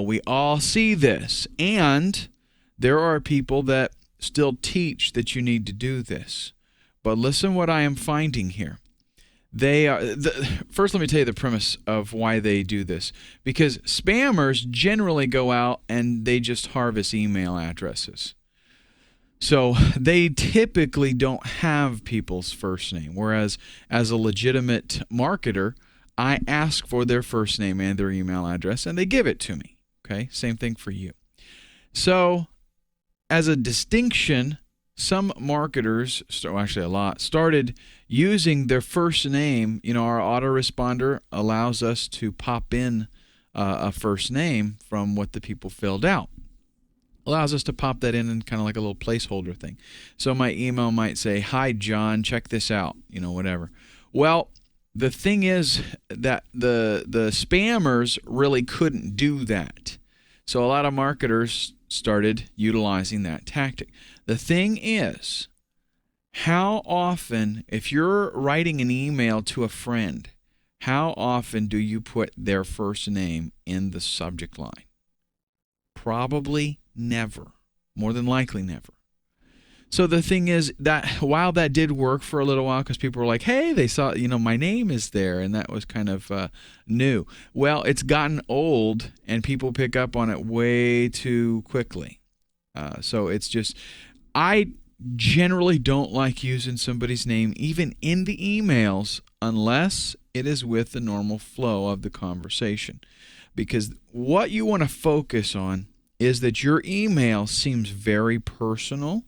we all see this, and there are people that still teach that you need to do this. But listen what I am finding here. First, let me tell you the premise of why they do this. Because spammers generally go out and they just harvest email addresses. So they typically don't have people's first name, whereas as a legitimate marketer, I ask for their first name and their email address, and they give it to me. Okay, same thing for you. So as a distinction, some marketers, actually a lot, started using their first name. Our autoresponder allows us to pop in a first name from what the people filled out. Allows us to pop that in kind of like a little placeholder thing. So my email might say, "Hi, John, check this out," whatever. Well, the thing is that the spammers really couldn't do that. So a lot of marketers started utilizing that tactic. The thing is, how often, if you're writing an email to a friend, How often do you put their first name in the subject line? Probably never. More than likely never. So the thing is that while that did work for a little while because people were like, hey, they saw, my name is there, and that was kind of new. Well, it's gotten old, and people pick up on it way too quickly. So it's just, I generally don't like using somebody's name even in the emails unless it is with the normal flow of the conversation. Because what you want to focus on is that your email seems very personal,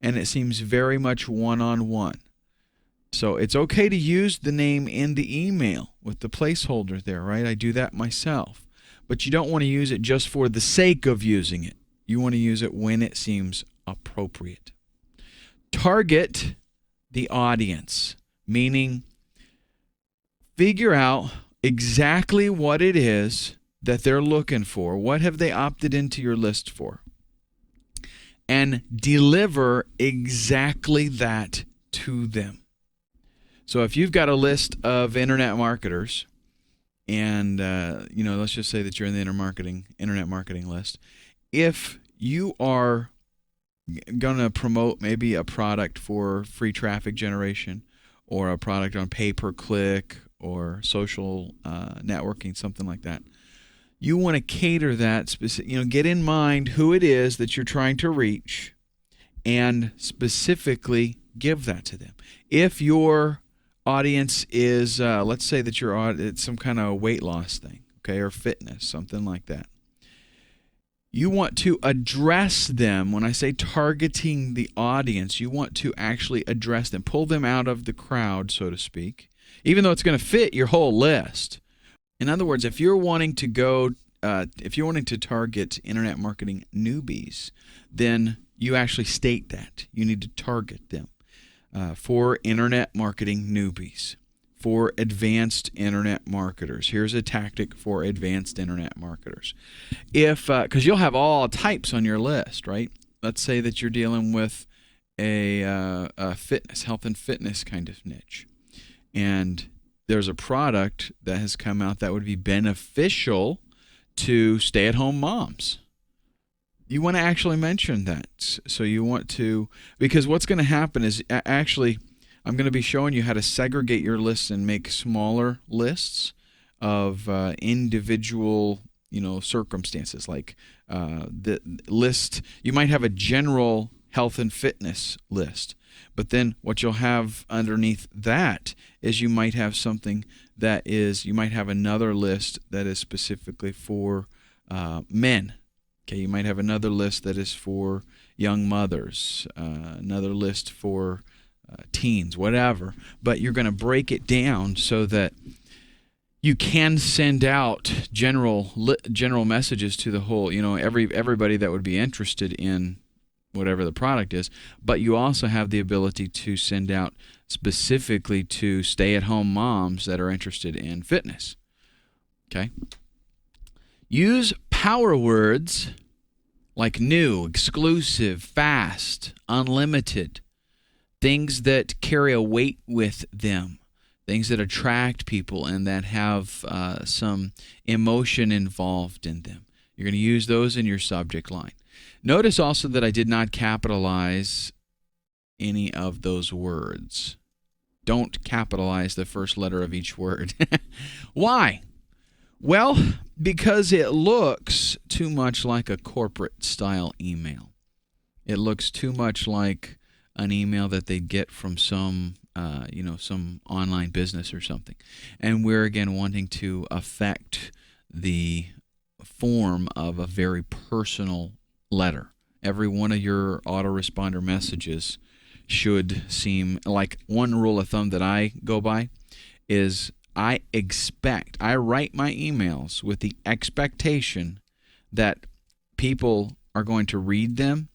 and it seems very much one-on-one. So it's okay to use the name in the email with the placeholder there, right? I do that myself. But you don't want to use it just for the sake of using it. You want to use it when it seems appropriate. Target the audience, meaning figure out exactly what it is that they're looking for. What have they opted into your list for? And deliver exactly that to them. So if you've got a list of internet marketers, and let's just say that you're in the internet marketing list. If you are going to promote maybe a product for free traffic generation, or a product on pay-per-click or social networking, something like that, you want to cater that specific, get in mind who it is that you're trying to reach and specifically give that to them. If your audience is, let's say that it's some kind of weight loss thing, okay, or fitness, something like that. You want to address them. When I say targeting the audience, you want to actually address them, pull them out of the crowd, so to speak, even though it's going to fit your whole list. In other words, if you're wanting to target internet marketing newbies, then you actually state that. You need to target them for internet marketing newbies, for advanced internet marketers. Here's a tactic for advanced internet marketers. Because you'll have all types on your list, right? Let's say that you're dealing with a fitness, health and fitness kind of niche, and there's a product that has come out that would be beneficial to stay-at-home moms. You want to actually mention that. So you want to, because what's going to happen is actually, I'm going to be showing you how to segregate your lists and make smaller lists of individual, circumstances. Like the list, you might have a general health and fitness list. But then what you'll have underneath that is you might have you might have another list that is specifically for men. Okay, you might have another list that is for young mothers, another list for teens, whatever. But you're going to break it down so that you can send out general messages to the whole, everybody that would be interested in whatever the product is, but you also have the ability to send out specifically to stay-at-home moms that are interested in fitness. Okay? Use power words like new, exclusive, fast, unlimited, things that carry a weight with them, things that attract people and that have some emotion involved in them. You're going to use those in your subject line. Notice also that I did not capitalize any of those words. Don't capitalize the first letter of each word. Why? Well, because it looks too much like a corporate style email. It looks too much like an email that they get from some online business or something. And we're again wanting to affect the form of a very personal letter. Every one of your autoresponder messages should seem like, one rule of thumb that I go by is I write my emails with the expectation that people are going to read them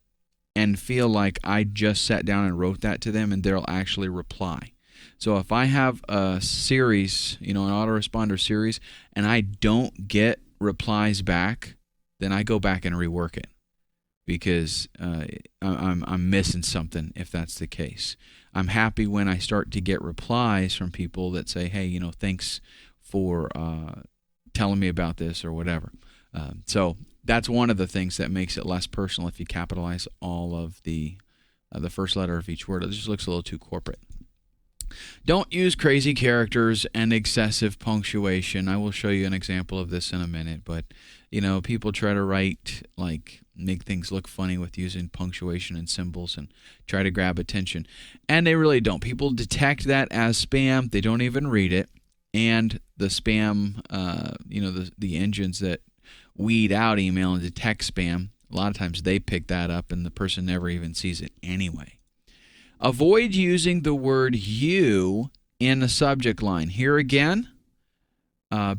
and feel like I just sat down and wrote that to them and they'll actually reply. So if I have a series, an autoresponder series, and I don't get replies back, then I go back and rework it because I'm missing something if that's the case. I'm happy when I start to get replies from people that say, hey, thanks for telling me about this or whatever. So that's one of the things that makes it less personal if you capitalize all of the first letter of each word. It just looks a little too corporate. Don't use crazy characters and excessive punctuation. I will show you an example of this in a minute, but people try to write, like, make things look funny with using punctuation and symbols and try to grab attention, and they really don't. People detect that as spam. They don't even read it, and the spam, the engines that weed out email and detect spam, a lot of times they pick that up and the person never even sees it anyway. Avoid using the word you in a subject line. Here again,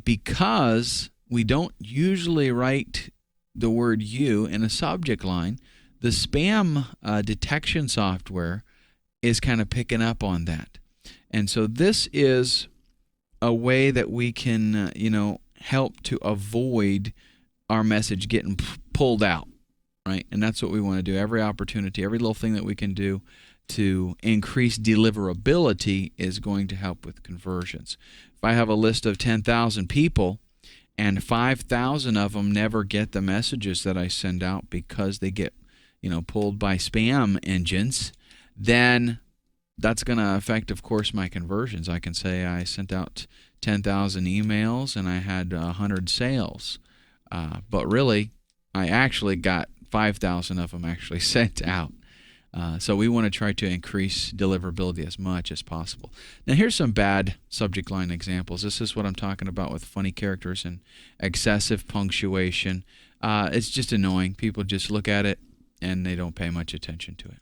because we don't usually write the word you in a subject line, the spam detection software is kind of picking up on that. And so this is a way that we can, help to avoid our message getting pulled out, right? And that's what we want to do. Every opportunity, every little thing that we can do to increase deliverability is going to help with conversions. If I have a list of 10,000 people and 5,000 of them never get the messages that I send out because they get, pulled by spam engines, then that's going to affect, of course, my conversions. I can say I sent out 10,000 emails and I had 100 sales, but really, I actually got 5,000 of them actually sent out. So we want to try to increase deliverability as much as possible. Now here's some bad subject line examples. This is what I'm talking about with funny characters and excessive punctuation. It's just annoying. People just look at it and they don't pay much attention to it.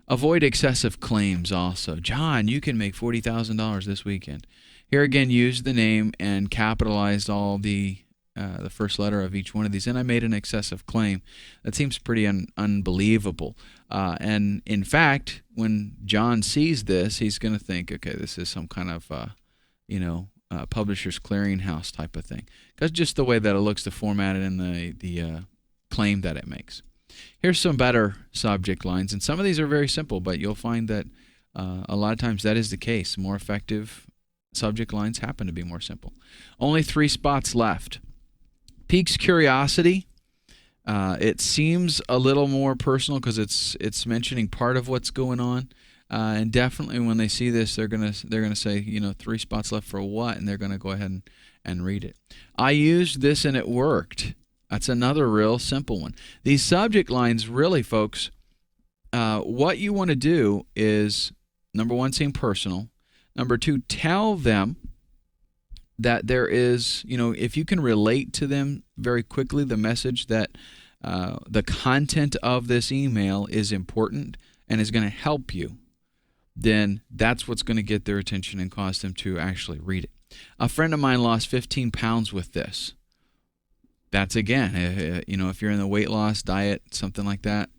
Avoid excessive claims also. John, you can make $40,000 this weekend. Here again, use the name and capitalize all the first letter of each one of these, and I made an excessive claim. That seems pretty unbelievable. And in fact, when John sees this, he's going to think, okay, this is some kind of, Publishers Clearinghouse type of thing. Because just the way that it looks, the formatted and the claim that it makes. Here's some better subject lines, and some of these are very simple, but you'll find that a lot of times that is the case. More effective subject lines happen to be more simple. Only 3 spots left. Piques curiosity. It seems a little more personal because it's mentioning part of what's going on, and definitely when they see this, they're gonna say, 3 spots left for what, and they're gonna go ahead and read it. I used this and it worked. That's another real simple one. These subject lines, really, folks, what you want to do is, number 1, seem personal. Number 2, tell them that there is, if you can relate to them very quickly, the message that the content of this email is important and is going to help you, then that's what's going to get their attention and cause them to actually read it. A friend of mine lost 15 pounds with this. That's, again, if you're in the weight loss diet, something like that,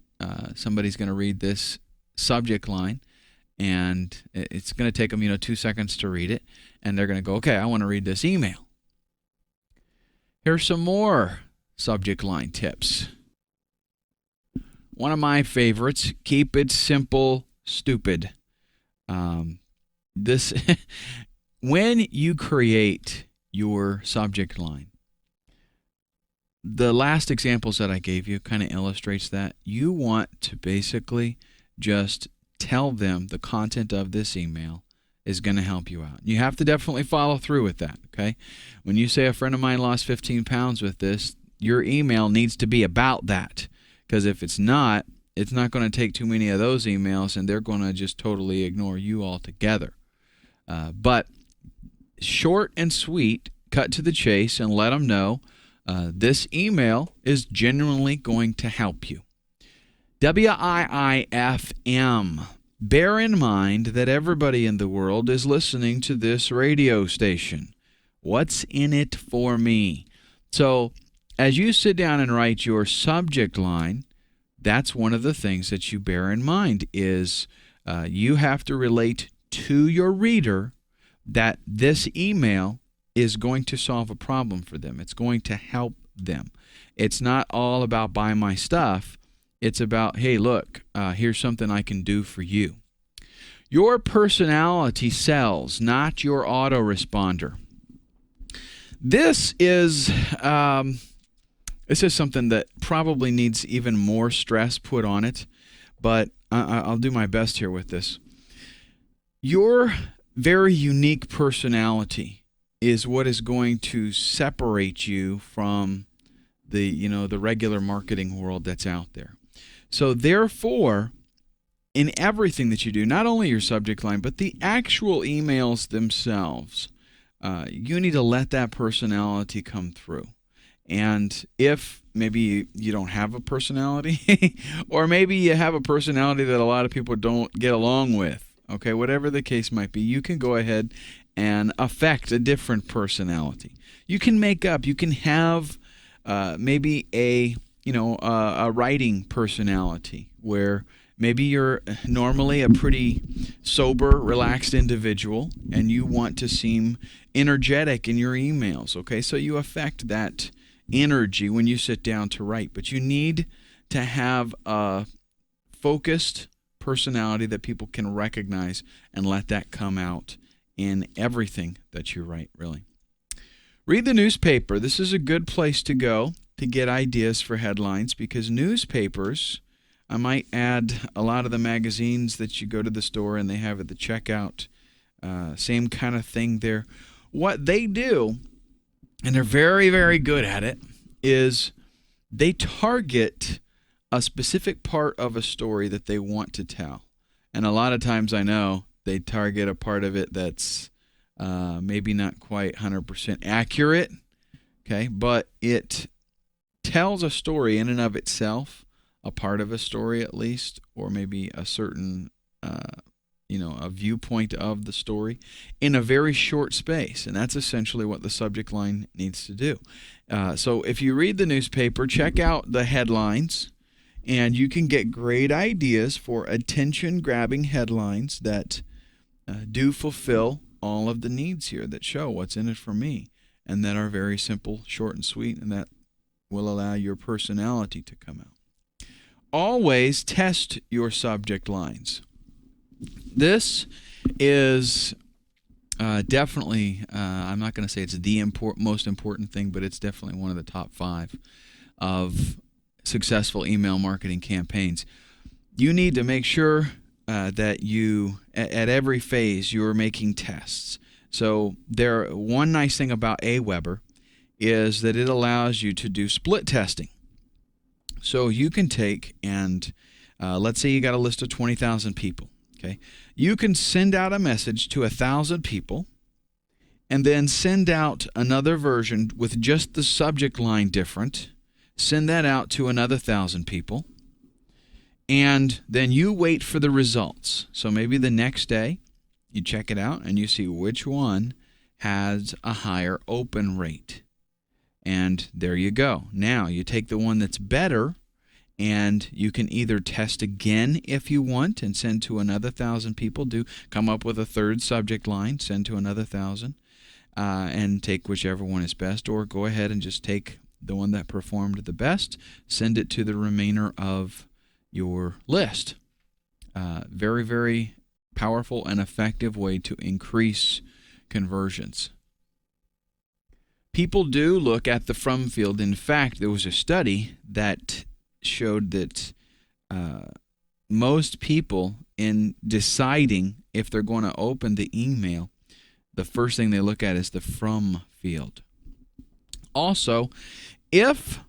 somebody's going to read this subject line, and it's going to take them, 2 seconds to read it, and they're going to go, okay, I want to read this email. Here's some more subject line tips. One of my favorites, keep it simple, stupid. When you create your subject line, the last examples that I gave you kind of illustrates that. You want to basically just tell them the content of this email is going to help you out. You have to definitely follow through with that, okay? When you say a friend of mine lost 15 pounds with this, your email needs to be about that, because if it's not going to take too many of those emails, and they're going to just totally ignore you altogether. But short and sweet, cut to the chase, and let them know this email is genuinely going to help you. WIIFM. Bear in mind that everybody in the world is listening to this radio station. What's in it for me? So as you sit down and write your subject line, that's one of the things that you bear in mind is you have to relate to your reader that this email is going to solve a problem for them. It's going to help them. It's not all about buy my stuff. It's about, hey, look, here's something I can do for you. Your personality sells, not your autoresponder. This is something that probably needs even more stress put on it, but I'll do my best here with this. Your very unique personality is what is going to separate you from the regular marketing world that's out there. So therefore, in everything that you do, not only your subject line, but the actual emails themselves, you need to let that personality come through. And if maybe you don't have a personality, or maybe you have a personality that a lot of people don't get along with, okay, whatever the case might be, you can go ahead and affect a different personality. You can you can have maybe a writing personality where maybe you're normally a pretty sober, relaxed individual, and you want to seem energetic in your emails, okay? So you affect that energy when you sit down to write, but you need to have a focused personality that people can recognize and let that come out in everything that you write, really. Read the newspaper. This is a good place to go to get ideas for headlines, because newspapers, I might add a lot of the magazines that you go to the store and they have at the checkout, same kind of thing there. What they do, and they're very, very good at it, is they target a specific part of a story that they want to tell. And a lot of times I know they target a part of it that's maybe not quite 100% accurate, okay, but it tells a story in and of itself, a part of a story at least, or maybe a certain a viewpoint of the story in a very short space. And that's essentially what the subject line needs to do. So if you read the newspaper, check out the headlines, and you can get great ideas for attention-grabbing headlines that do fulfill all of the needs here, that show what's in it for me, and that are very simple, short, and sweet, and that will allow your personality to come out. Always test your subject lines. This is definitely, I'm not going to say it's the most important thing, but it's definitely one of the top 5 of successful email marketing campaigns. You need to make sure that you, at every phase, you're making tests. So one nice thing about Aweber is that it allows you to do split testing. So you can take and let's say you got a list of 20,000 people. Okay, you can send out a message to 1,000 people, and then send out another version with just the subject line different. Send that out to another 1,000 people, and then you wait for the results. So maybe the next day you check it out and you see which one has a higher open rate. And there you go. Now you take the one that's better, and you can either test again if you want and send to another 1,000 people. Come up with a third subject line, send to another 1,000, and take whichever one is best. Or go ahead and just take the one that performed the best, send it to the remainder of your list. Very, very powerful and effective way to increase conversions. People do look at the from field. In fact, there was a study that showed that most people, in deciding if they're going to open the email, the first thing they look at is the from field. Also, if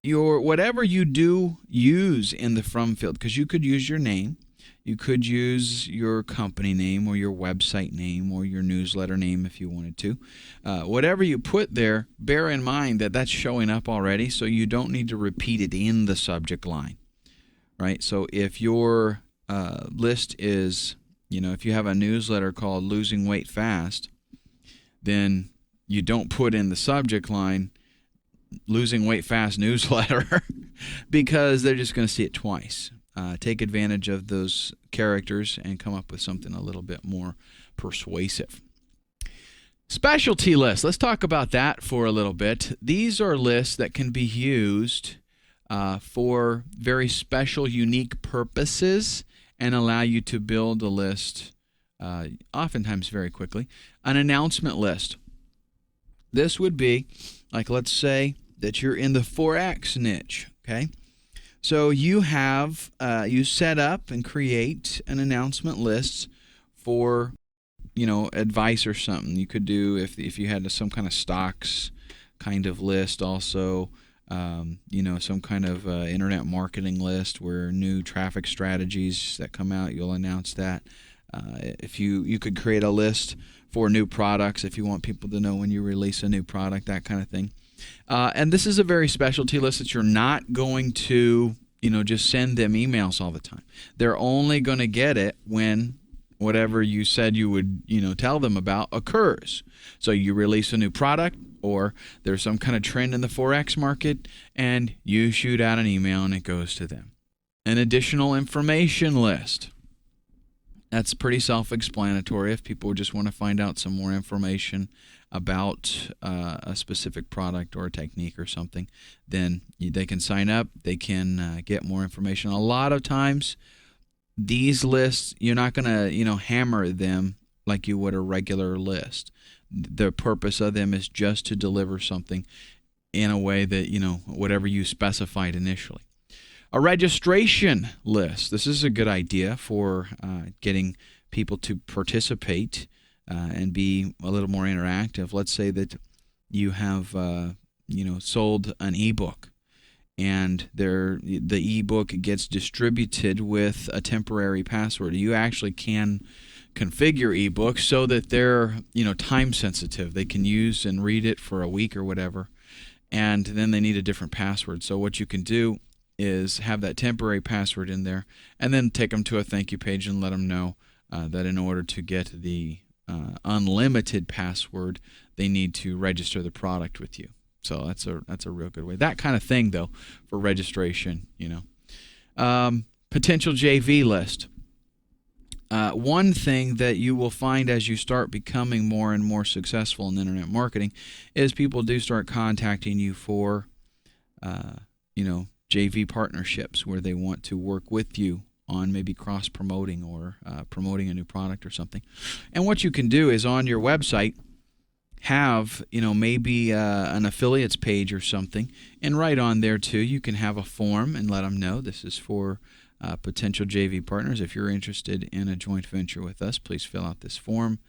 whatever you do use in the from field, because you could use your name, you could use your company name or your website name or your newsletter name if you wanted to. Whatever you put there, bear in mind that that's showing up already, so you don't need to repeat it in the subject line, right? So if your list is, if you have a newsletter called Losing Weight Fast, then you don't put in the subject line Losing Weight Fast newsletter because they're just going to see it twice. Take advantage of those characters and come up with something a little bit more persuasive. Specialty lists. Let's talk about that for a little bit. These are lists that can be used for very special, unique purposes and allow you to build a list oftentimes very quickly. An announcement list. This would be like, let's say that you're in the Forex niche, okay? So you have you set up and create an announcement list for, advice or something. You could do if you had some kind of stocks kind of list, also some kind of internet marketing list where new traffic strategies that come out, you'll announce that. If you could create a list for new products if you want people to know when you release a new product, that kind of thing. And this is a very specialty list that you're not going to, just send them emails all the time. They're only going to get it when whatever you said you would, tell them about occurs. So you release a new product, or there's some kind of trend in the Forex market, and you shoot out an email and it goes to them. An additional information list. That's pretty self-explanatory. If people just want to find out some more information about a specific product or a technique or something, then they can sign up. They can get more information. A lot of times, these lists, you're not going to, hammer them like you would a regular list. The purpose of them is just to deliver something in a way that, whatever you specified initially. A registration list. This is a good idea for getting people to participate and be a little more interactive. Let's say that you have, sold an ebook, and the ebook gets distributed with a temporary password. You actually can configure ebooks so that they're, time sensitive. They can use and read it for a week or whatever, and then they need a different password. So what you can do is have that temporary password in there, and then take them to a thank you page and let them know that in order to get the unlimited password, they need to register the product with you. So that's a real good way. That kind of thing, though, for registration, potential JV list. One thing that you will find as you start becoming more and more successful in internet marketing is people do start contacting you for, JV partnerships where they want to work with you on maybe cross-promoting or promoting a new product or something. And what you can do is on your website have, maybe an affiliates page or something, and right on there too you can have a form and let them know this is for potential JV partners. If you're interested in a joint venture with us, please fill out this form,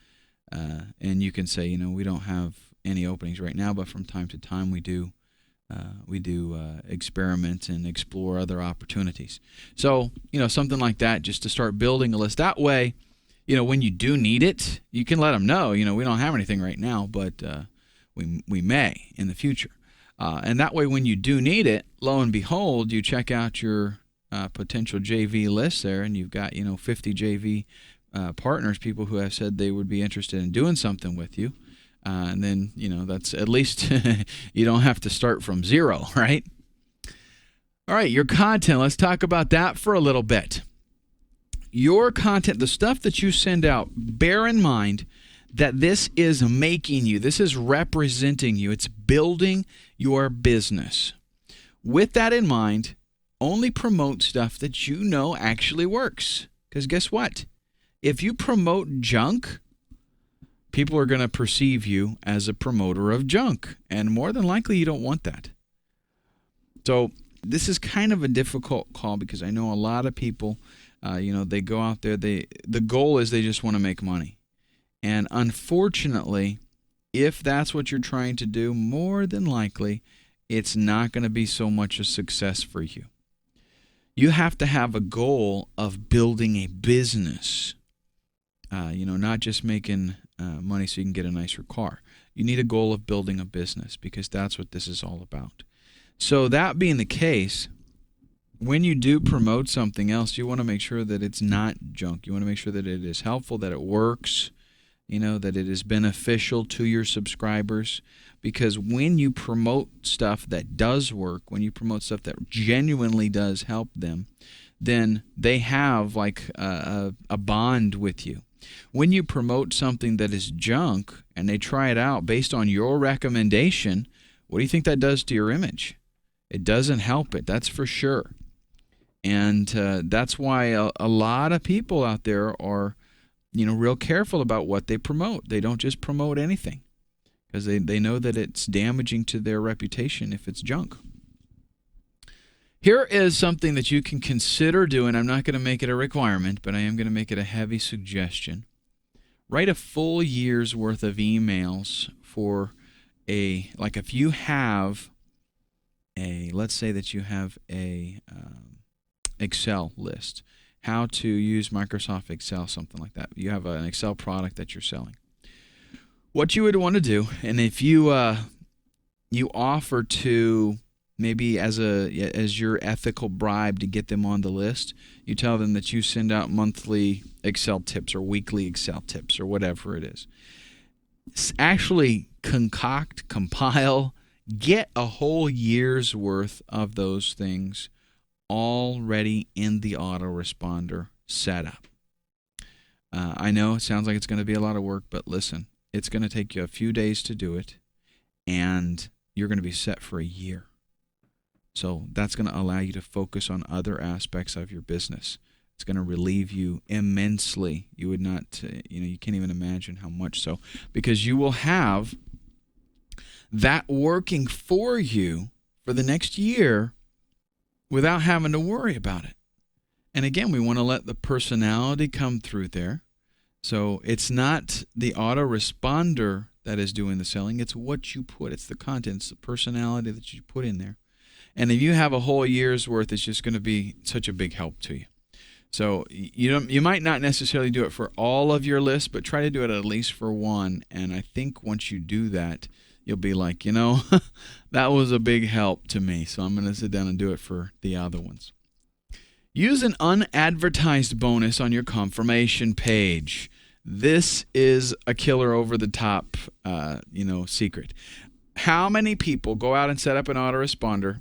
and you can say, we don't have any openings right now, but from time to time we do experiment and explore other opportunities. So, something like that, just to start building a list. That way, when you do need it, you can let them know, we don't have anything right now, but we may in the future. And that way, when you do need it, lo and behold, you check out your potential JV list there, and you've got, 50 JV partners, people who have said they would be interested in doing something with you. And then, that's at least you don't have to start from zero, right? All right, your content. Let's talk about that for a little bit. Your content, the stuff that you send out, bear in mind that this is making you, this is representing you. It's building your business. With that in mind, only promote stuff that actually works. Because guess what? If you promote junk, people are going to perceive you as a promoter of junk, and more than likely you don't want that. So this is kind of a difficult call because I know a lot of people, they go out there, the goal is they just want to make money. And unfortunately, if that's what you're trying to do, more than likely it's not going to be so much a success for you. You have to have a goal of building a business, not just making money so you can get a nicer car. You need a goal of building a business because that's what this is all about. So that being the case, when you do promote something else, you want to make sure that it's not junk. You want to make sure that it is helpful, that it works, that it is beneficial to your subscribers. Because when you promote stuff that does work, when you promote stuff that genuinely does help them, then they have like a bond with you. When you promote something that is junk and they try it out based on your recommendation, what do you think that does to your image? It doesn't help it, that's for sure. And that's why a lot of people out there are, real careful about what they promote. They don't just promote anything because they know that it's damaging to their reputation if it's junk. Here is something that you can consider doing. I'm not going to make it a requirement, but I am going to make it a heavy suggestion. Write a full year's worth of emails for like if you have let's say that you have a Excel list, how to use Microsoft Excel, something like that. You have an Excel product that you're selling. What you would want to do, and if you offer to, maybe as your ethical bribe to get them on the list, you tell them that you send out monthly Excel tips or weekly Excel tips or whatever it is. Actually compile, get a whole year's worth of those things already in the autoresponder setup. I know it sounds like it's going to be a lot of work, but listen, it's going to take you a few days to do it, and you're going to be set for a year. So that's going to allow you to focus on other aspects of your business. It's going to relieve you immensely. You would not, you can't even imagine how much so, because you will have that working for you for the next year without having to worry about it. And again, we want to let the personality come through there. So it's not the autoresponder that is doing the selling. It's what you put. It's the content. It's the personality that you put in there. And if you have a whole year's worth, it's just going to be such a big help to you. So you might not necessarily do it for all of your lists, but try to do it at least for one. And I think once you do that, you'll be like, that was a big help to me. So I'm going to sit down and do it for the other ones. Use an unadvertised bonus on your confirmation page. This is a killer over the top, secret. How many people go out and set up an autoresponder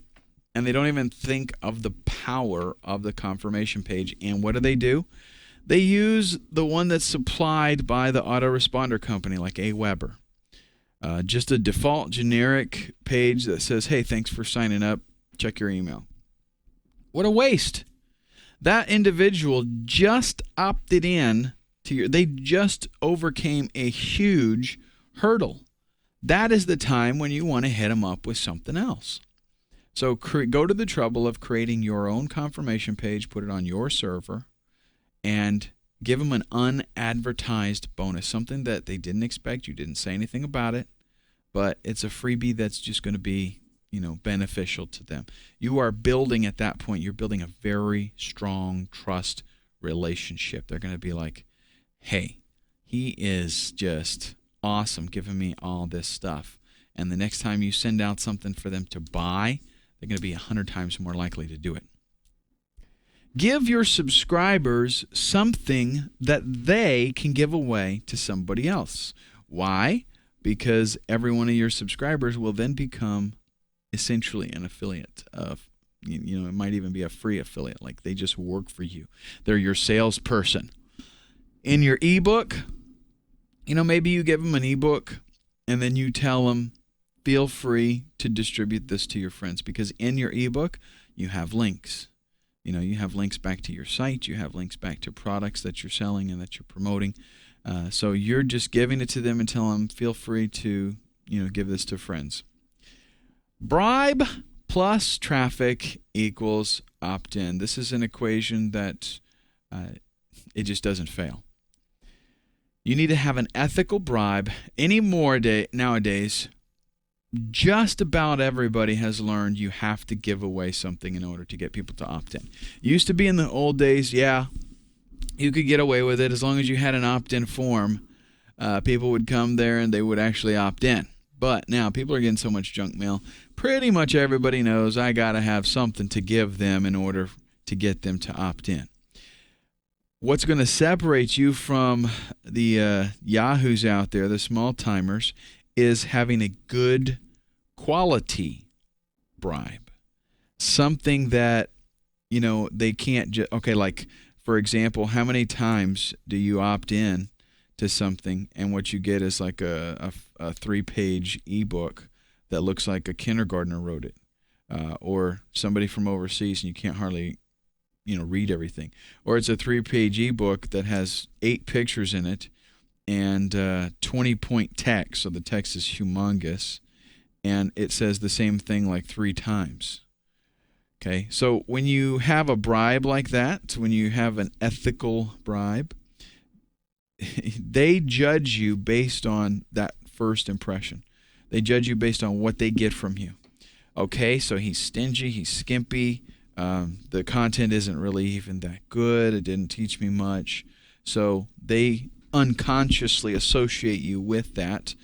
and they don't even think of the power of the confirmation page? And what do? They use the one that's supplied by the autoresponder company, like AWeber. Just a default generic page that says, hey, thanks for signing up. Check your email. What a waste. That individual just opted in to they just overcame a huge hurdle. That is the time when you want to hit them up with something else. So go to the trouble of creating your own confirmation page, put it on your server, and give them an unadvertised bonus, something that they didn't expect. You didn't say anything about it, but it's a freebie that's just going to be, beneficial to them. You are building at that point, you're building a very strong trust relationship. They're going to be like, hey, he is just awesome giving me all this stuff. And the next time you send out something for them to buy, they're going to be 100 times more likely to do it. Give your subscribers something that they can give away to somebody else. Why? Because every one of your subscribers will then become essentially an affiliate of, it might even be a free affiliate, like they just work for you. They're your salesperson. In your ebook, maybe you give them an ebook and then you tell them, feel free to distribute this to your friends, because in your ebook, you have links. You have links back to your site. You have links back to products that you're selling and that you're promoting. So you're just giving it to them and telling them, feel free to, give this to friends. Bribe plus traffic equals opt-in. This is an equation that it just doesn't fail. You need to have an ethical bribe. Nowadays, just about everybody has learned you have to give away something in order to get people to opt in. Used to be in the old days, you could get away with it as long as you had an opt-in form. People would come there and they would actually opt in. But now people are getting so much junk mail. Pretty much everybody knows I got to have something to give them in order to get them to opt in. What's going to separate you from the yahoos out there, the small timers, is having a good quality bribe. Something that, they can't just, like, for example, how many times do you opt in to something and what you get is like a 3-page ebook that looks like a kindergartner wrote it, or somebody from overseas and you can't hardly read everything, or it's a 3-page ebook that has 8 pictures in it and 20-point text. So the text is humongous, and it says the same thing like 3 times. Okay, so when you have a bribe like that, when you have an ethical bribe, they judge you based on that first impression. They judge you based on what they get from you. Okay, so he's stingy, he's skimpy, the content isn't really even that good, it didn't teach me much. So they unconsciously associate you with that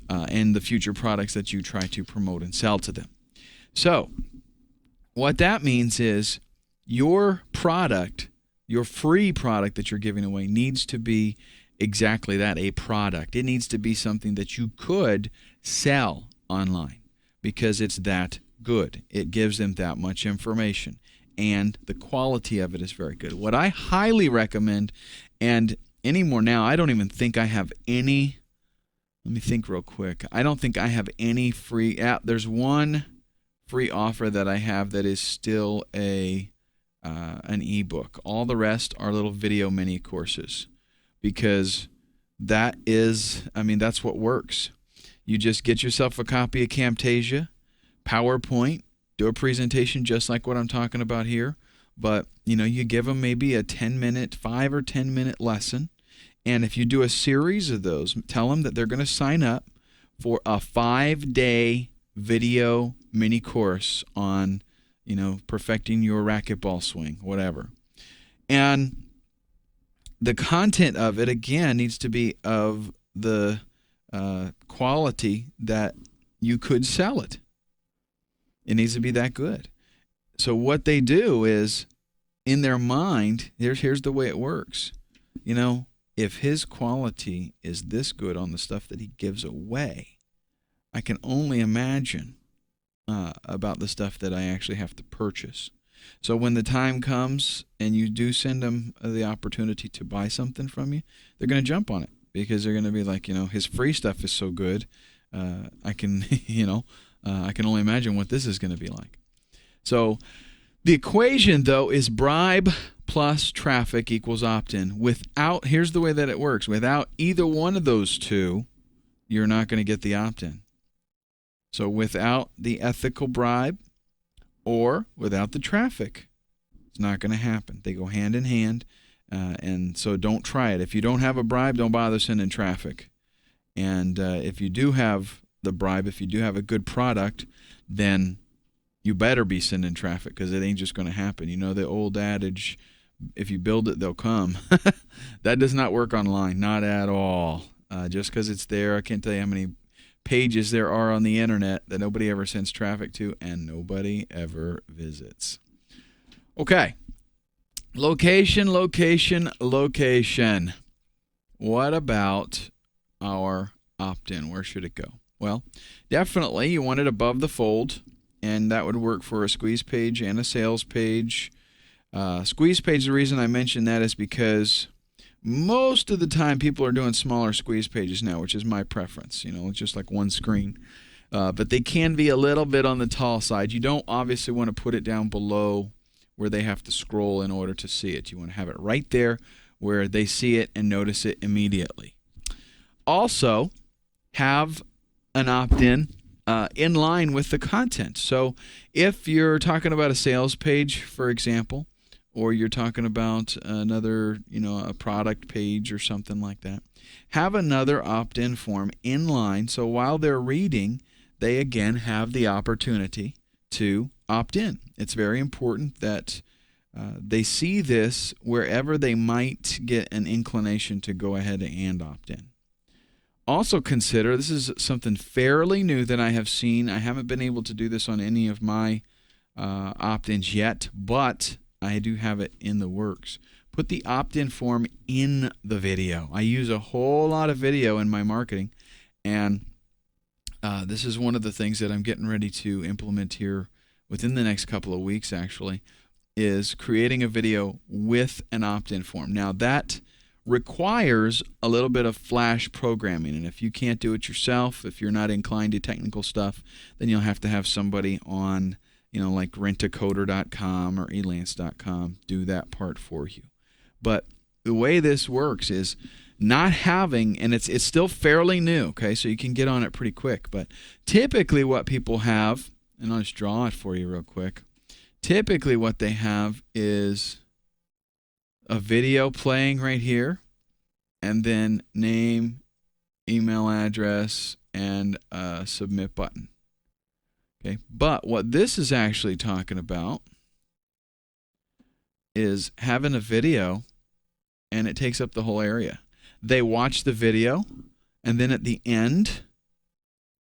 and the future products that you try to promote and sell to them. So what that means is your product, your free product that you're giving away, needs to be exactly that, a product. It needs to be something that you could sell online because it's that good. It gives them that much information, and the quality of it is very good. What I highly recommend, and anymore now, I don't even think I have any, let me think real quick. I don't think I have any free app. There's one free offer that I have that is still an ebook. All the rest are little video mini courses, because that is, that's what works. You just get yourself a copy of Camtasia, PowerPoint, do a presentation just like what I'm talking about here, but you give them maybe a 10-minute, 5 or 10-minute lesson, and if you do a series of those, tell them that they're going to sign up for a 5-day video mini course on, perfecting your racquetball swing, whatever. And the content of it, again, needs to be of the quality that you could sell it. It needs to be that good. So what they do is, in their mind, here's the way it works. If his quality is this good on the stuff that he gives away, I can only imagine about the stuff that I actually have to purchase. So when the time comes and you do send them the opportunity to buy something from you, they're going to jump on it, because they're going to be like, his free stuff is so good. I can, I can only imagine what this is going to be like. So the equation, though, is bribe plus traffic equals opt-in. Here's the way that it works. Without either one of those two, you're not going to get the opt-in. So without the ethical bribe or without the traffic, it's not going to happen. They go hand in hand, and so don't try it. If you don't have a bribe, don't bother sending traffic. And if you do have the bribe, if you do have a good product, then you better be sending traffic, because it ain't just going to happen. The old adage, if you build it, they'll come. That does not work online, not at all. Just because it's there, I can't tell you how many pages there are on the internet that nobody ever sends traffic to and nobody ever visits. Okay. Location. What about our opt-in? Where should it go? Well, definitely you want it above the fold, and that would work for a squeeze page and a sales page. Squeeze page, the reason I mention that is because most of the time people are doing smaller squeeze pages now, which is my preference, just like one screen. But they can be a little bit on the tall side. You don't obviously want to put it down below where they have to scroll in order to see it. You want to have it right there where they see it and notice it immediately. Also, have an opt-in in line with the content. So if you're talking about a sales page, for example, or you're talking about another, a product page or something like that, have another opt-in form in line, so while they're reading, they again have the opportunity to opt in. It's very important that they see this wherever they might get an inclination to go ahead and opt in. Also consider, this is something fairly new that I have seen. I haven't been able to do this on any of my opt-ins yet, but I do have it in the works. Put the opt-in form in the video. I use a whole lot of video in my marketing, and this is one of the things that I'm getting ready to implement here within the next couple of weeks, actually, is creating a video with an opt-in form. Now, that requires a little bit of Flash programming, and if you can't do it yourself, if you're not inclined to technical stuff, then you'll have to have somebody on, like rentacoder.com or elance.com do that part for you. But the way this works is not having, and it's still fairly new, okay, so you can get on it pretty quick, but typically what people have, and I'll just draw it for you real quick, typically what they have is a video playing right here, and then name, email address, and a submit button. Okay, but what this is actually talking about is having a video, and it takes up the whole area. They watch the video, and then at the end,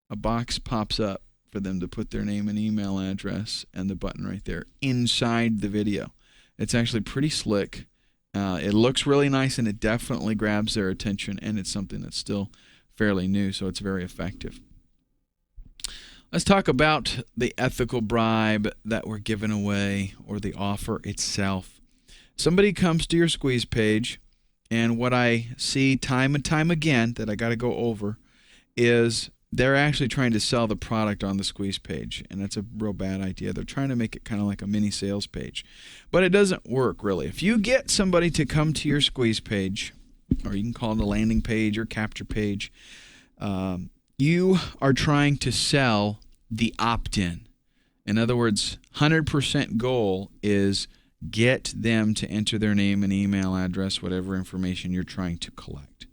a box pops up for them to put their name and email address and the button right there inside the video. It's actually pretty slick. It looks really nice, and it definitely grabs their attention, and it's something that's still fairly new, so it's very effective. Let's talk about the ethical bribe that we're giving away, or the offer itself. Somebody comes to your squeeze page, and what I see time and time again that I got to go over is they're actually trying to sell the product on the squeeze page, and that's a real bad idea. They're trying to make it kind of like a mini sales page, but it doesn't work really. If you get somebody to come to your squeeze page, or you can call it a landing page or capture page, you are trying to sell the opt-in. In other words, 100% goal is get them to enter their name and email address, whatever information you're trying to collect.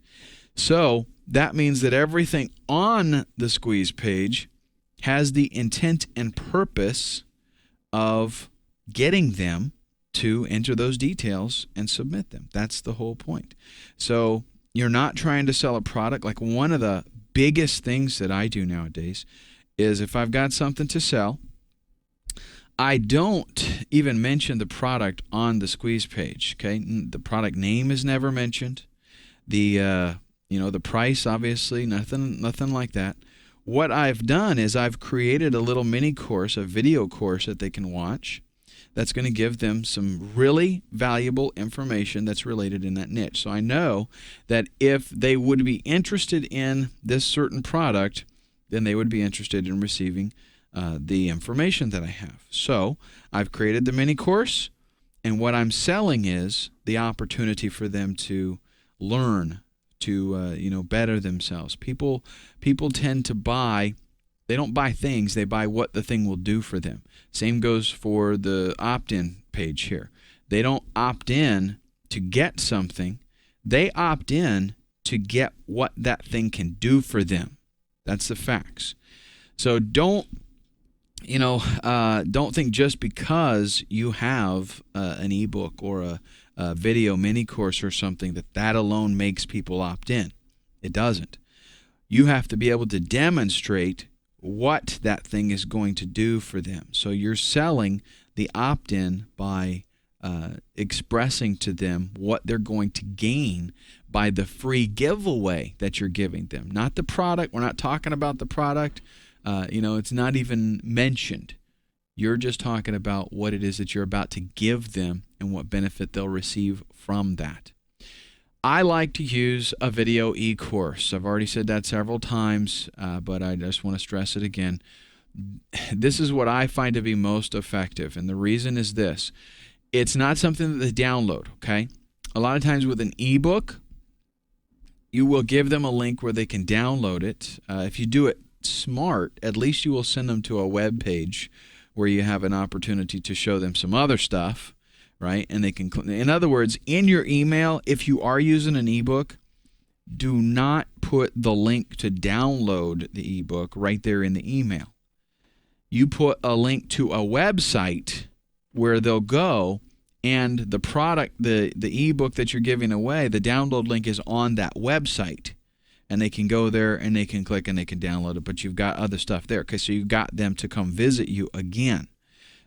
So that means that everything on the squeeze page has the intent and purpose of getting them to enter those details and submit them. That's the whole point. So you're not trying to sell a product. Like, one of the biggest things that I do nowadays is if I've got something to sell, I don't even mention the product on the squeeze page. Okay, the product name is never mentioned. The the price, obviously, nothing like that. What I've done is I've created a little mini course, a video course that they can watch, that's going to give them some really valuable information that's related in that niche. So I know that if they would be interested in this certain product, then they would be interested in receiving the information that I have. So I've created the mini course, and what I'm selling is the opportunity for them to learn, to better themselves. People tend to buy. They don't buy things, they buy what the thing will do for them. Same goes for the opt-in page here. They don't opt in to get something. They opt in to get what that thing can do for them. That's the facts. So don't think just because you have an ebook or a video mini course or something that alone makes people opt in. It doesn't. You have to be able to demonstrate what that thing is going to do for them. So you're selling the opt-in by expressing to them what they're going to gain by the free giveaway that you're giving them. Not the product. We're not talking about the product. It's not even mentioned. You're just talking about what it is that you're about to give them and what benefit they'll receive from that. I like to use a video e-course. I've already said that several times, but I just want to stress it again. This is what I find to be most effective, and the reason is this. It's not something that they download, okay? A lot of times with an ebook, you will give them a link where they can download it. If you do it smart, at least you will send them to a web page where you have an opportunity to show them some other stuff, right? And they can, in other words, in your email, if you are using an ebook, do not put the link to download the ebook right there in the email. You put a link to a website where they'll go, and the product, the ebook that you're giving away, the download link is on that website. And they can go there and they can click and they can download it, but you've got other stuff there. Okay, so you got them to come visit you again.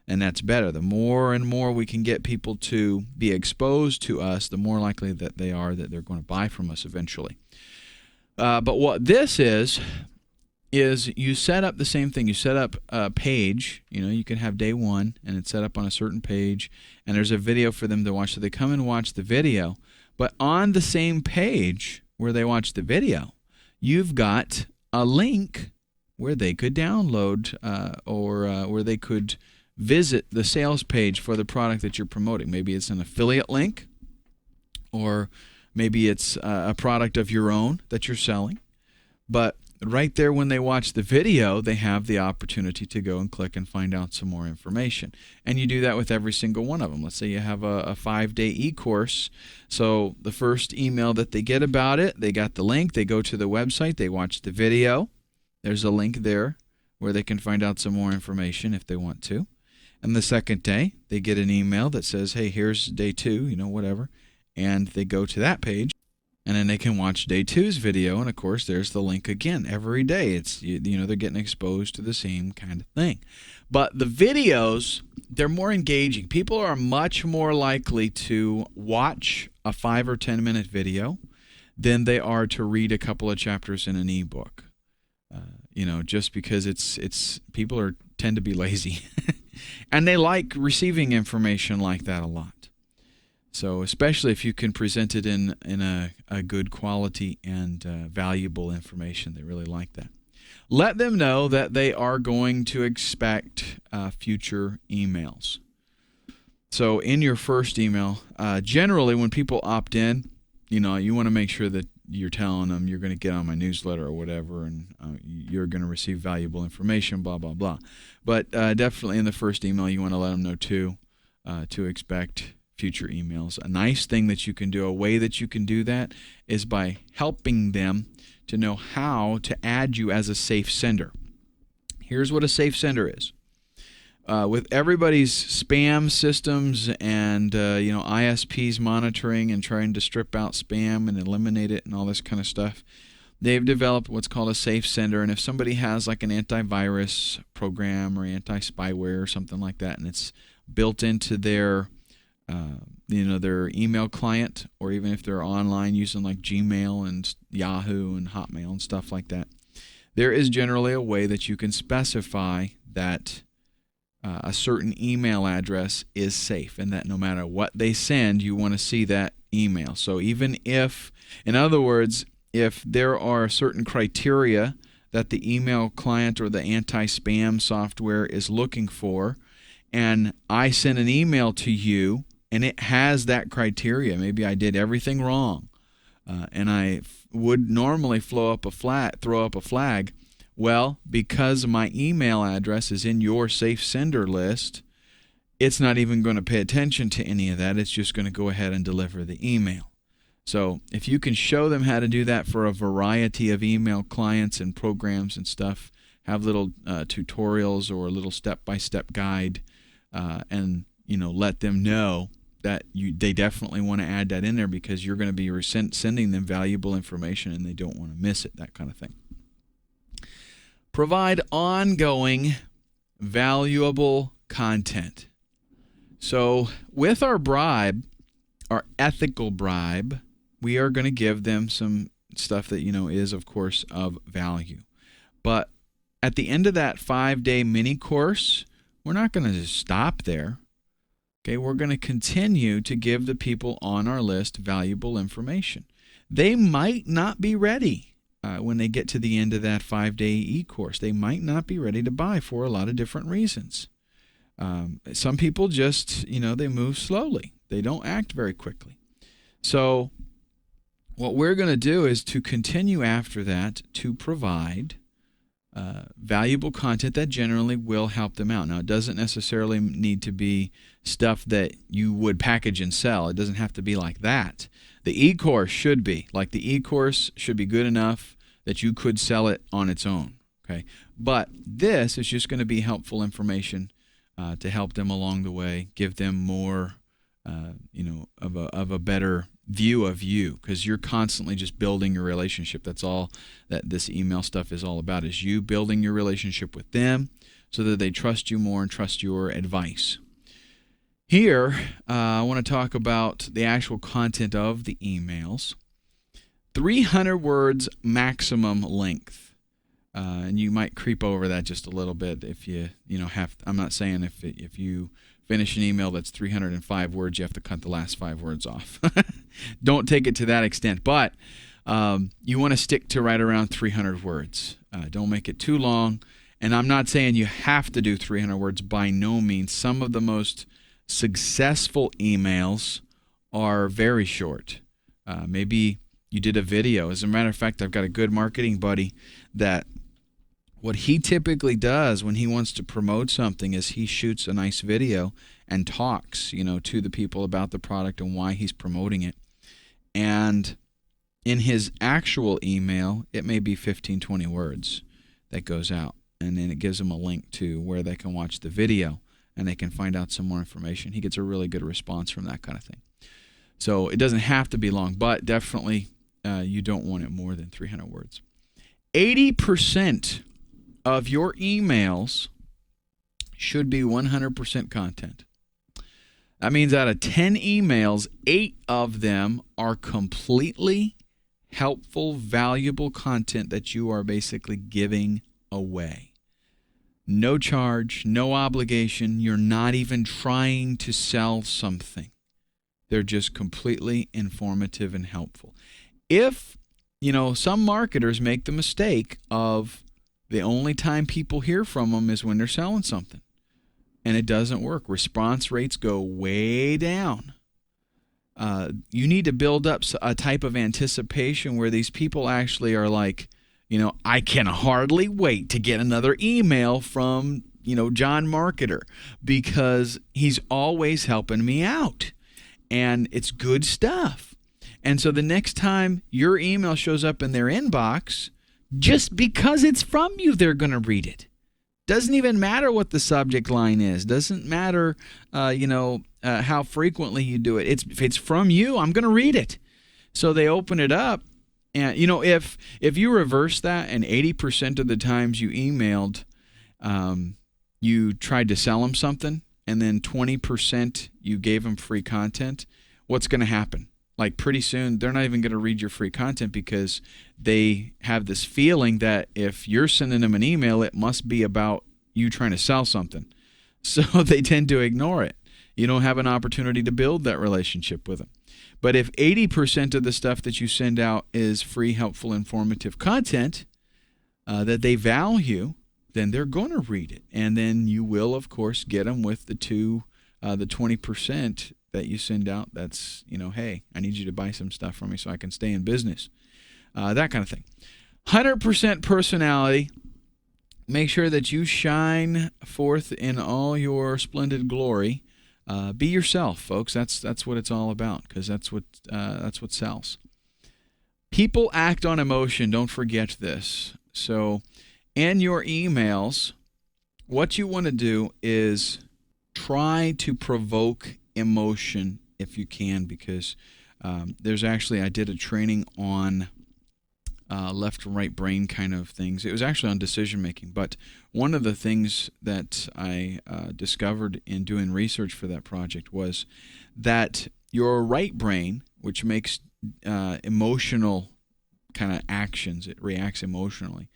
And that's better. The more and more we can get people to be exposed to us, the more likely that they are that they're going to buy from us eventually. But what this is you set up the same thing. You set up a page. You can have day one, and it's set up on a certain page, and there's a video for them to watch. So they come and watch the video. But on the same page where they watch the video, you've got a link where they could download or where they could visit the sales page for the product that you're promoting. Maybe it's an affiliate link, or Maybe it's a product of your own that you're selling. But right there when they watch the video, they have the opportunity to go and click and find out some more information. And you do that with every single one of them. Let's say you have a 5-day e-course. So the first email that they get about it, they got the link, they go to the website, they watch the video. There's a link there where they can find out some more information if they want to. And the second day, they get an email that says, hey, here's day 2, whatever. And they go to that page. And then they can watch day 2's video, and of course, there's the link again every day. It's they're getting exposed to the same kind of thing. But the videos, they're more engaging. People are much more likely to watch a 5 or 10 minute video than they are to read a couple of chapters in an ebook. Just because it's people tend to be lazy, and they like receiving information like that a lot. So especially if you can present it in a good quality and valuable information, they really like that. Let them know that they are going to expect future emails. So in your first email, generally when people opt in, you want to make sure that you're telling them you're going to get on my newsletter or whatever, and you're going to receive valuable information, blah, blah, blah. But definitely in the first email, you want to let them know too to expect future emails. A nice thing that you can do, a way that you can do that, is by helping them to know how to add you as a safe sender. Here's what a safe sender is. With everybody's spam systems and ISPs monitoring and trying to strip out spam and eliminate it and all this kind of stuff, they've developed what's called a safe sender. And if somebody has like an antivirus program or anti-spyware or something like that, and it's built into their their email client, or even if they're online using like Gmail and Yahoo and Hotmail and stuff like that, there is generally a way that you can specify that a certain email address is safe, and that no matter what they send, you want to see that email. So even if, in other words, if there are certain criteria that the email client or the anti-spam software is looking for, and I send an email to you and it has that criteria, maybe I did everything wrong, and I would normally throw up a flag. Well, because my email address is in your safe sender list, it's not even going to pay attention to any of that. It's just going to go ahead and deliver the email. So if you can show them how to do that for a variety of email clients and programs and stuff, have little tutorials or a little step-by-step guide, and let them know that they definitely want to add that in there because you're going to be sending them valuable information and they don't want to miss it, that kind of thing. Provide ongoing, valuable content. So with our bribe, our ethical bribe, we are going to give them some stuff that, is, of course, of value. But at the end of that 5-day mini course, we're not going to just stop there. Okay, we're going to continue to give the people on our list valuable information. They might not be ready when they get to the end of that 5-day e-course. They might not be ready to buy for a lot of different reasons. Some people just, they move slowly. They don't act very quickly. So what we're going to do is to continue after that to provide valuable content that generally will help them out. Now, it doesn't necessarily need to be stuff that you would package and sell. It doesn't have to be like that. The e-course should be. Like the e-course should be good enough that you could sell it on its own. Okay, but this is just going to be helpful information to help them along the way, give them more, of a better view of you, because you're constantly just building your relationship. That's all that this email stuff is all about, is you building your relationship with them so that they trust you more and trust your advice. Here, I want to talk about the actual content of the emails. 300 words maximum length. And you might creep over that just a little bit if you have. I'm not saying if you finish an email that's 305 words, you have to cut the last 5 words off. Don't take it to that extent, but you want to stick to right around 300 words. Don't make it too long. And I'm not saying you have to do 300 words by no means. Some of the most successful emails are very short. Maybe you did a video. As a matter of fact, I've got a good marketing buddy that what he typically does when he wants to promote something is he shoots a nice video and talks, to the people about the product and why he's promoting it. And in his actual email, it may be 15, 20 words that goes out. And then it gives them a link to where they can watch the video and they can find out some more information. He gets a really good response from that kind of thing. So it doesn't have to be long, but definitely you don't want it more than 300 words. 80% of your emails should be 100% content. That means out of 10 emails, 8 of them are completely helpful, valuable content that you are basically giving away. No charge, no obligation. You're not even trying to sell something. They're just completely informative and helpful. If, some marketers make the mistake of the only time people hear from them is when they're selling something. And it doesn't work. Response rates go way down. You need to build up a type of anticipation where these people actually are like, I can hardly wait to get another email from, John Marketer, because he's always helping me out. And it's good stuff. And so the next time your email shows up in their inbox, just because it's from you, they're going to read it. Doesn't even matter what the subject line is. Doesn't matter, how frequently you do it. If it's from you, I'm going to read it. So they open it up. And, if you reverse that and 80% of the times you emailed, you tried to sell them something, and then 20% you gave them free content, what's going to happen? Like pretty soon, they're not even going to read your free content because they have this feeling that if you're sending them an email, it must be about you trying to sell something. So they tend to ignore it. You don't have an opportunity to build that relationship with them. But if 80% of the stuff that you send out is free, helpful, informative content that they value, then they're going to read it. And then you will, of course, get them with the 20% that you send out that's, hey, I need you to buy some stuff from me so I can stay in business. That kind of thing. 100% personality. Make sure that you shine forth in all your splendid glory. Be yourself, folks. That's what it's all about, because that's what sells. People act on emotion. Don't forget this. So in your emails, what you want to do is try to provoke emotion if you can, because I did a training on left and right brain kind of things. It was actually on decision making, but one of the things that I discovered in doing research for that project was that your right brain, which makes emotional kind of actions, it reacts emotionally.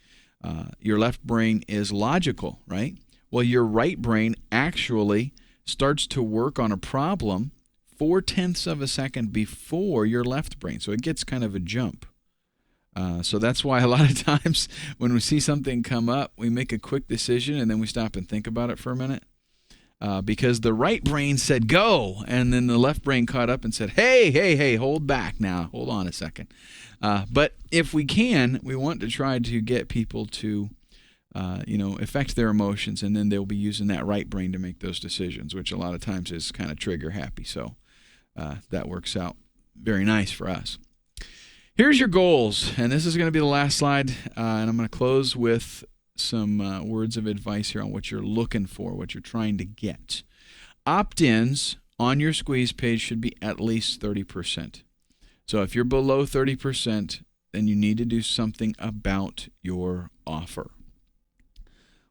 Your left brain is logical, right? Well, your right brain actually starts to work on a problem 0.4 of a second before your left brain. So it gets kind of a jump. So that's why a lot of times when we see something come up, we make a quick decision and then we stop and think about it for a minute. Because the right brain said go, and then the left brain caught up and said, hey, hold back now. Hold on a second. But if we can, we want to try to get people to affect their emotions, and then they'll be using that right brain to make those decisions, which a lot of times is kind of trigger happy. So that works out very nice for us. Here's your goals, and this is going to be the last slide, and I'm going to close with some words of advice here on what you're looking for, what you're trying to get. Opt-ins on your squeeze page should be at least 30%. So if you're below 30%, then you need to do something about your offer.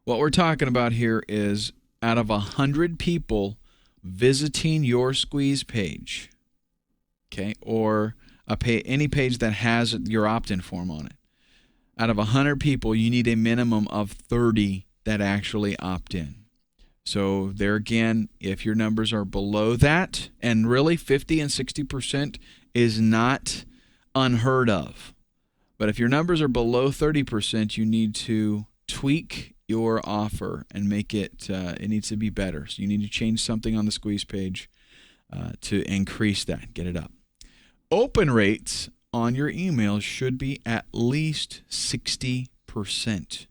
What we're talking about here is out of 100 people visiting your squeeze page, okay, or any page that has your opt-in form on it, out of 100 people, you need a minimum of 30 that actually opt in. So there again, if your numbers are below that, and really 50 and 60% is not unheard of. But if your numbers are below 30%, you need to tweak your offer and make it, it needs to be better. So you need to change something on the squeeze page to increase that, get it up. open rates on your emails should be at least 60%.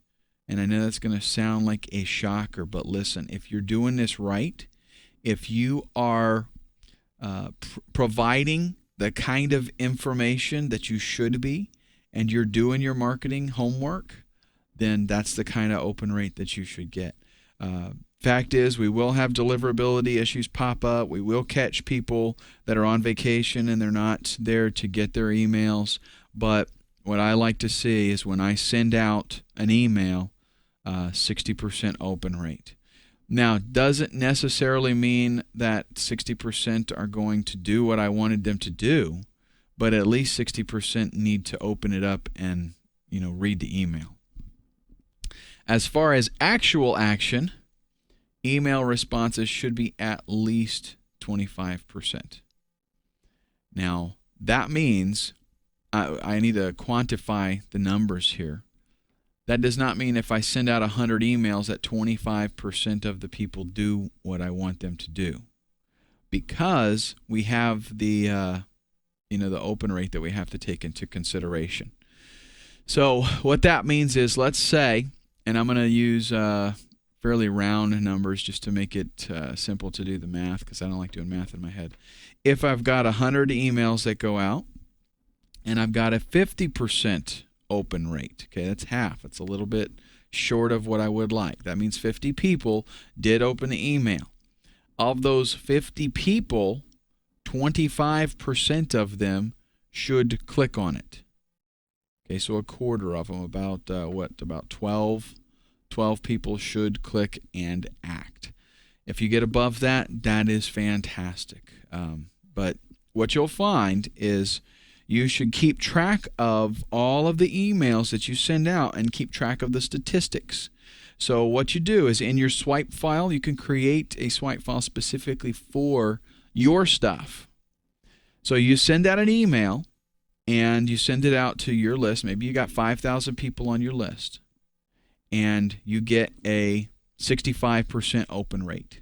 And I know that's going to sound like a shocker, but listen, if you're doing this right, if you are providing the kind of information that you should be, and you're doing your marketing homework, then that's the kind of open rate that you should get. Fact is, we will have deliverability issues pop up. We will catch people that are on vacation and they're not there to get their emails. But what I like to see is when I send out an email, 60% open rate. Now, doesn't necessarily mean that 60% are going to do what I wanted them to do, but at least 60% need to open it up and, read the email. As far as actual action, email responses should be at least 25%. Now, that means I need to quantify the numbers here. That does not mean if I send out 100 emails that 25% of the people do what I want them to do, because we have the open rate that we have to take into consideration. So what that means is, let's say, and I'm going to use fairly round numbers just to make it simple to do the math, because I don't like doing math in my head. If I've got 100 emails that go out and I've got a 50% open rate, okay, that's half. It's a little bit short of what I would like. That means 50 people did open the email. Of those 50 people, 25% of them should click on it. Okay, so a quarter of them, about 12 people should click and act. If you get above that, that is fantastic. But what you'll find is you should keep track of all of the emails that you send out and keep track of the statistics. So what you do is, in your swipe file, you can create a swipe file specifically for your stuff. So you send out an email and you send it out to your list. Maybe you got 5,000 people on your list, and you get a 65% open rate.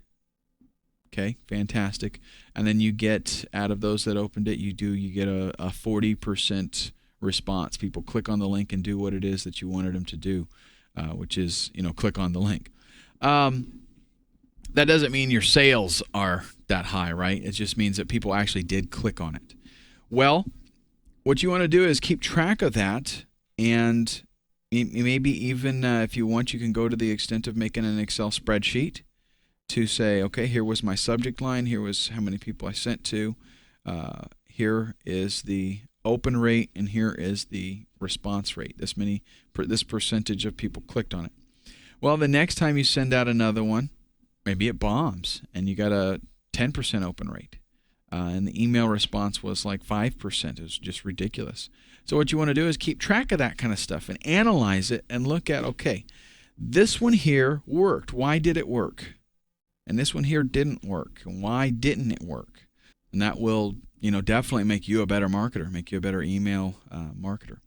Okay, fantastic. And then you get, out of those that opened it, you get a 40% response. People click on the link and do what it is that you wanted them to do, which is, click on the link. That doesn't mean your sales are that high, right? It just means that people actually did click on it. Well, what you want to do is keep track of that, and maybe even if you want, you can go to the extent of making an Excel spreadsheet to say, okay, here was my subject line, here was how many people I sent to, here is the open rate, and here is the response rate. This percentage of people clicked on it. Well, the next time you send out another one, maybe it bombs and you got a 10% open rate, and the email response was like 5%. It was just ridiculous. So what you want to do is keep track of that kind of stuff and analyze it and look at, okay, this one here worked. Why did it work? And this one here didn't work. Why didn't it work? And that will, definitely make you a better marketer, make you a better email marketer.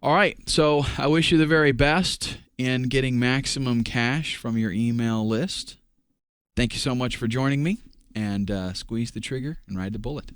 All right, so I wish you the very best in getting maximum cash from your email list. Thank you so much for joining me, and squeeze the trigger and ride the bullet.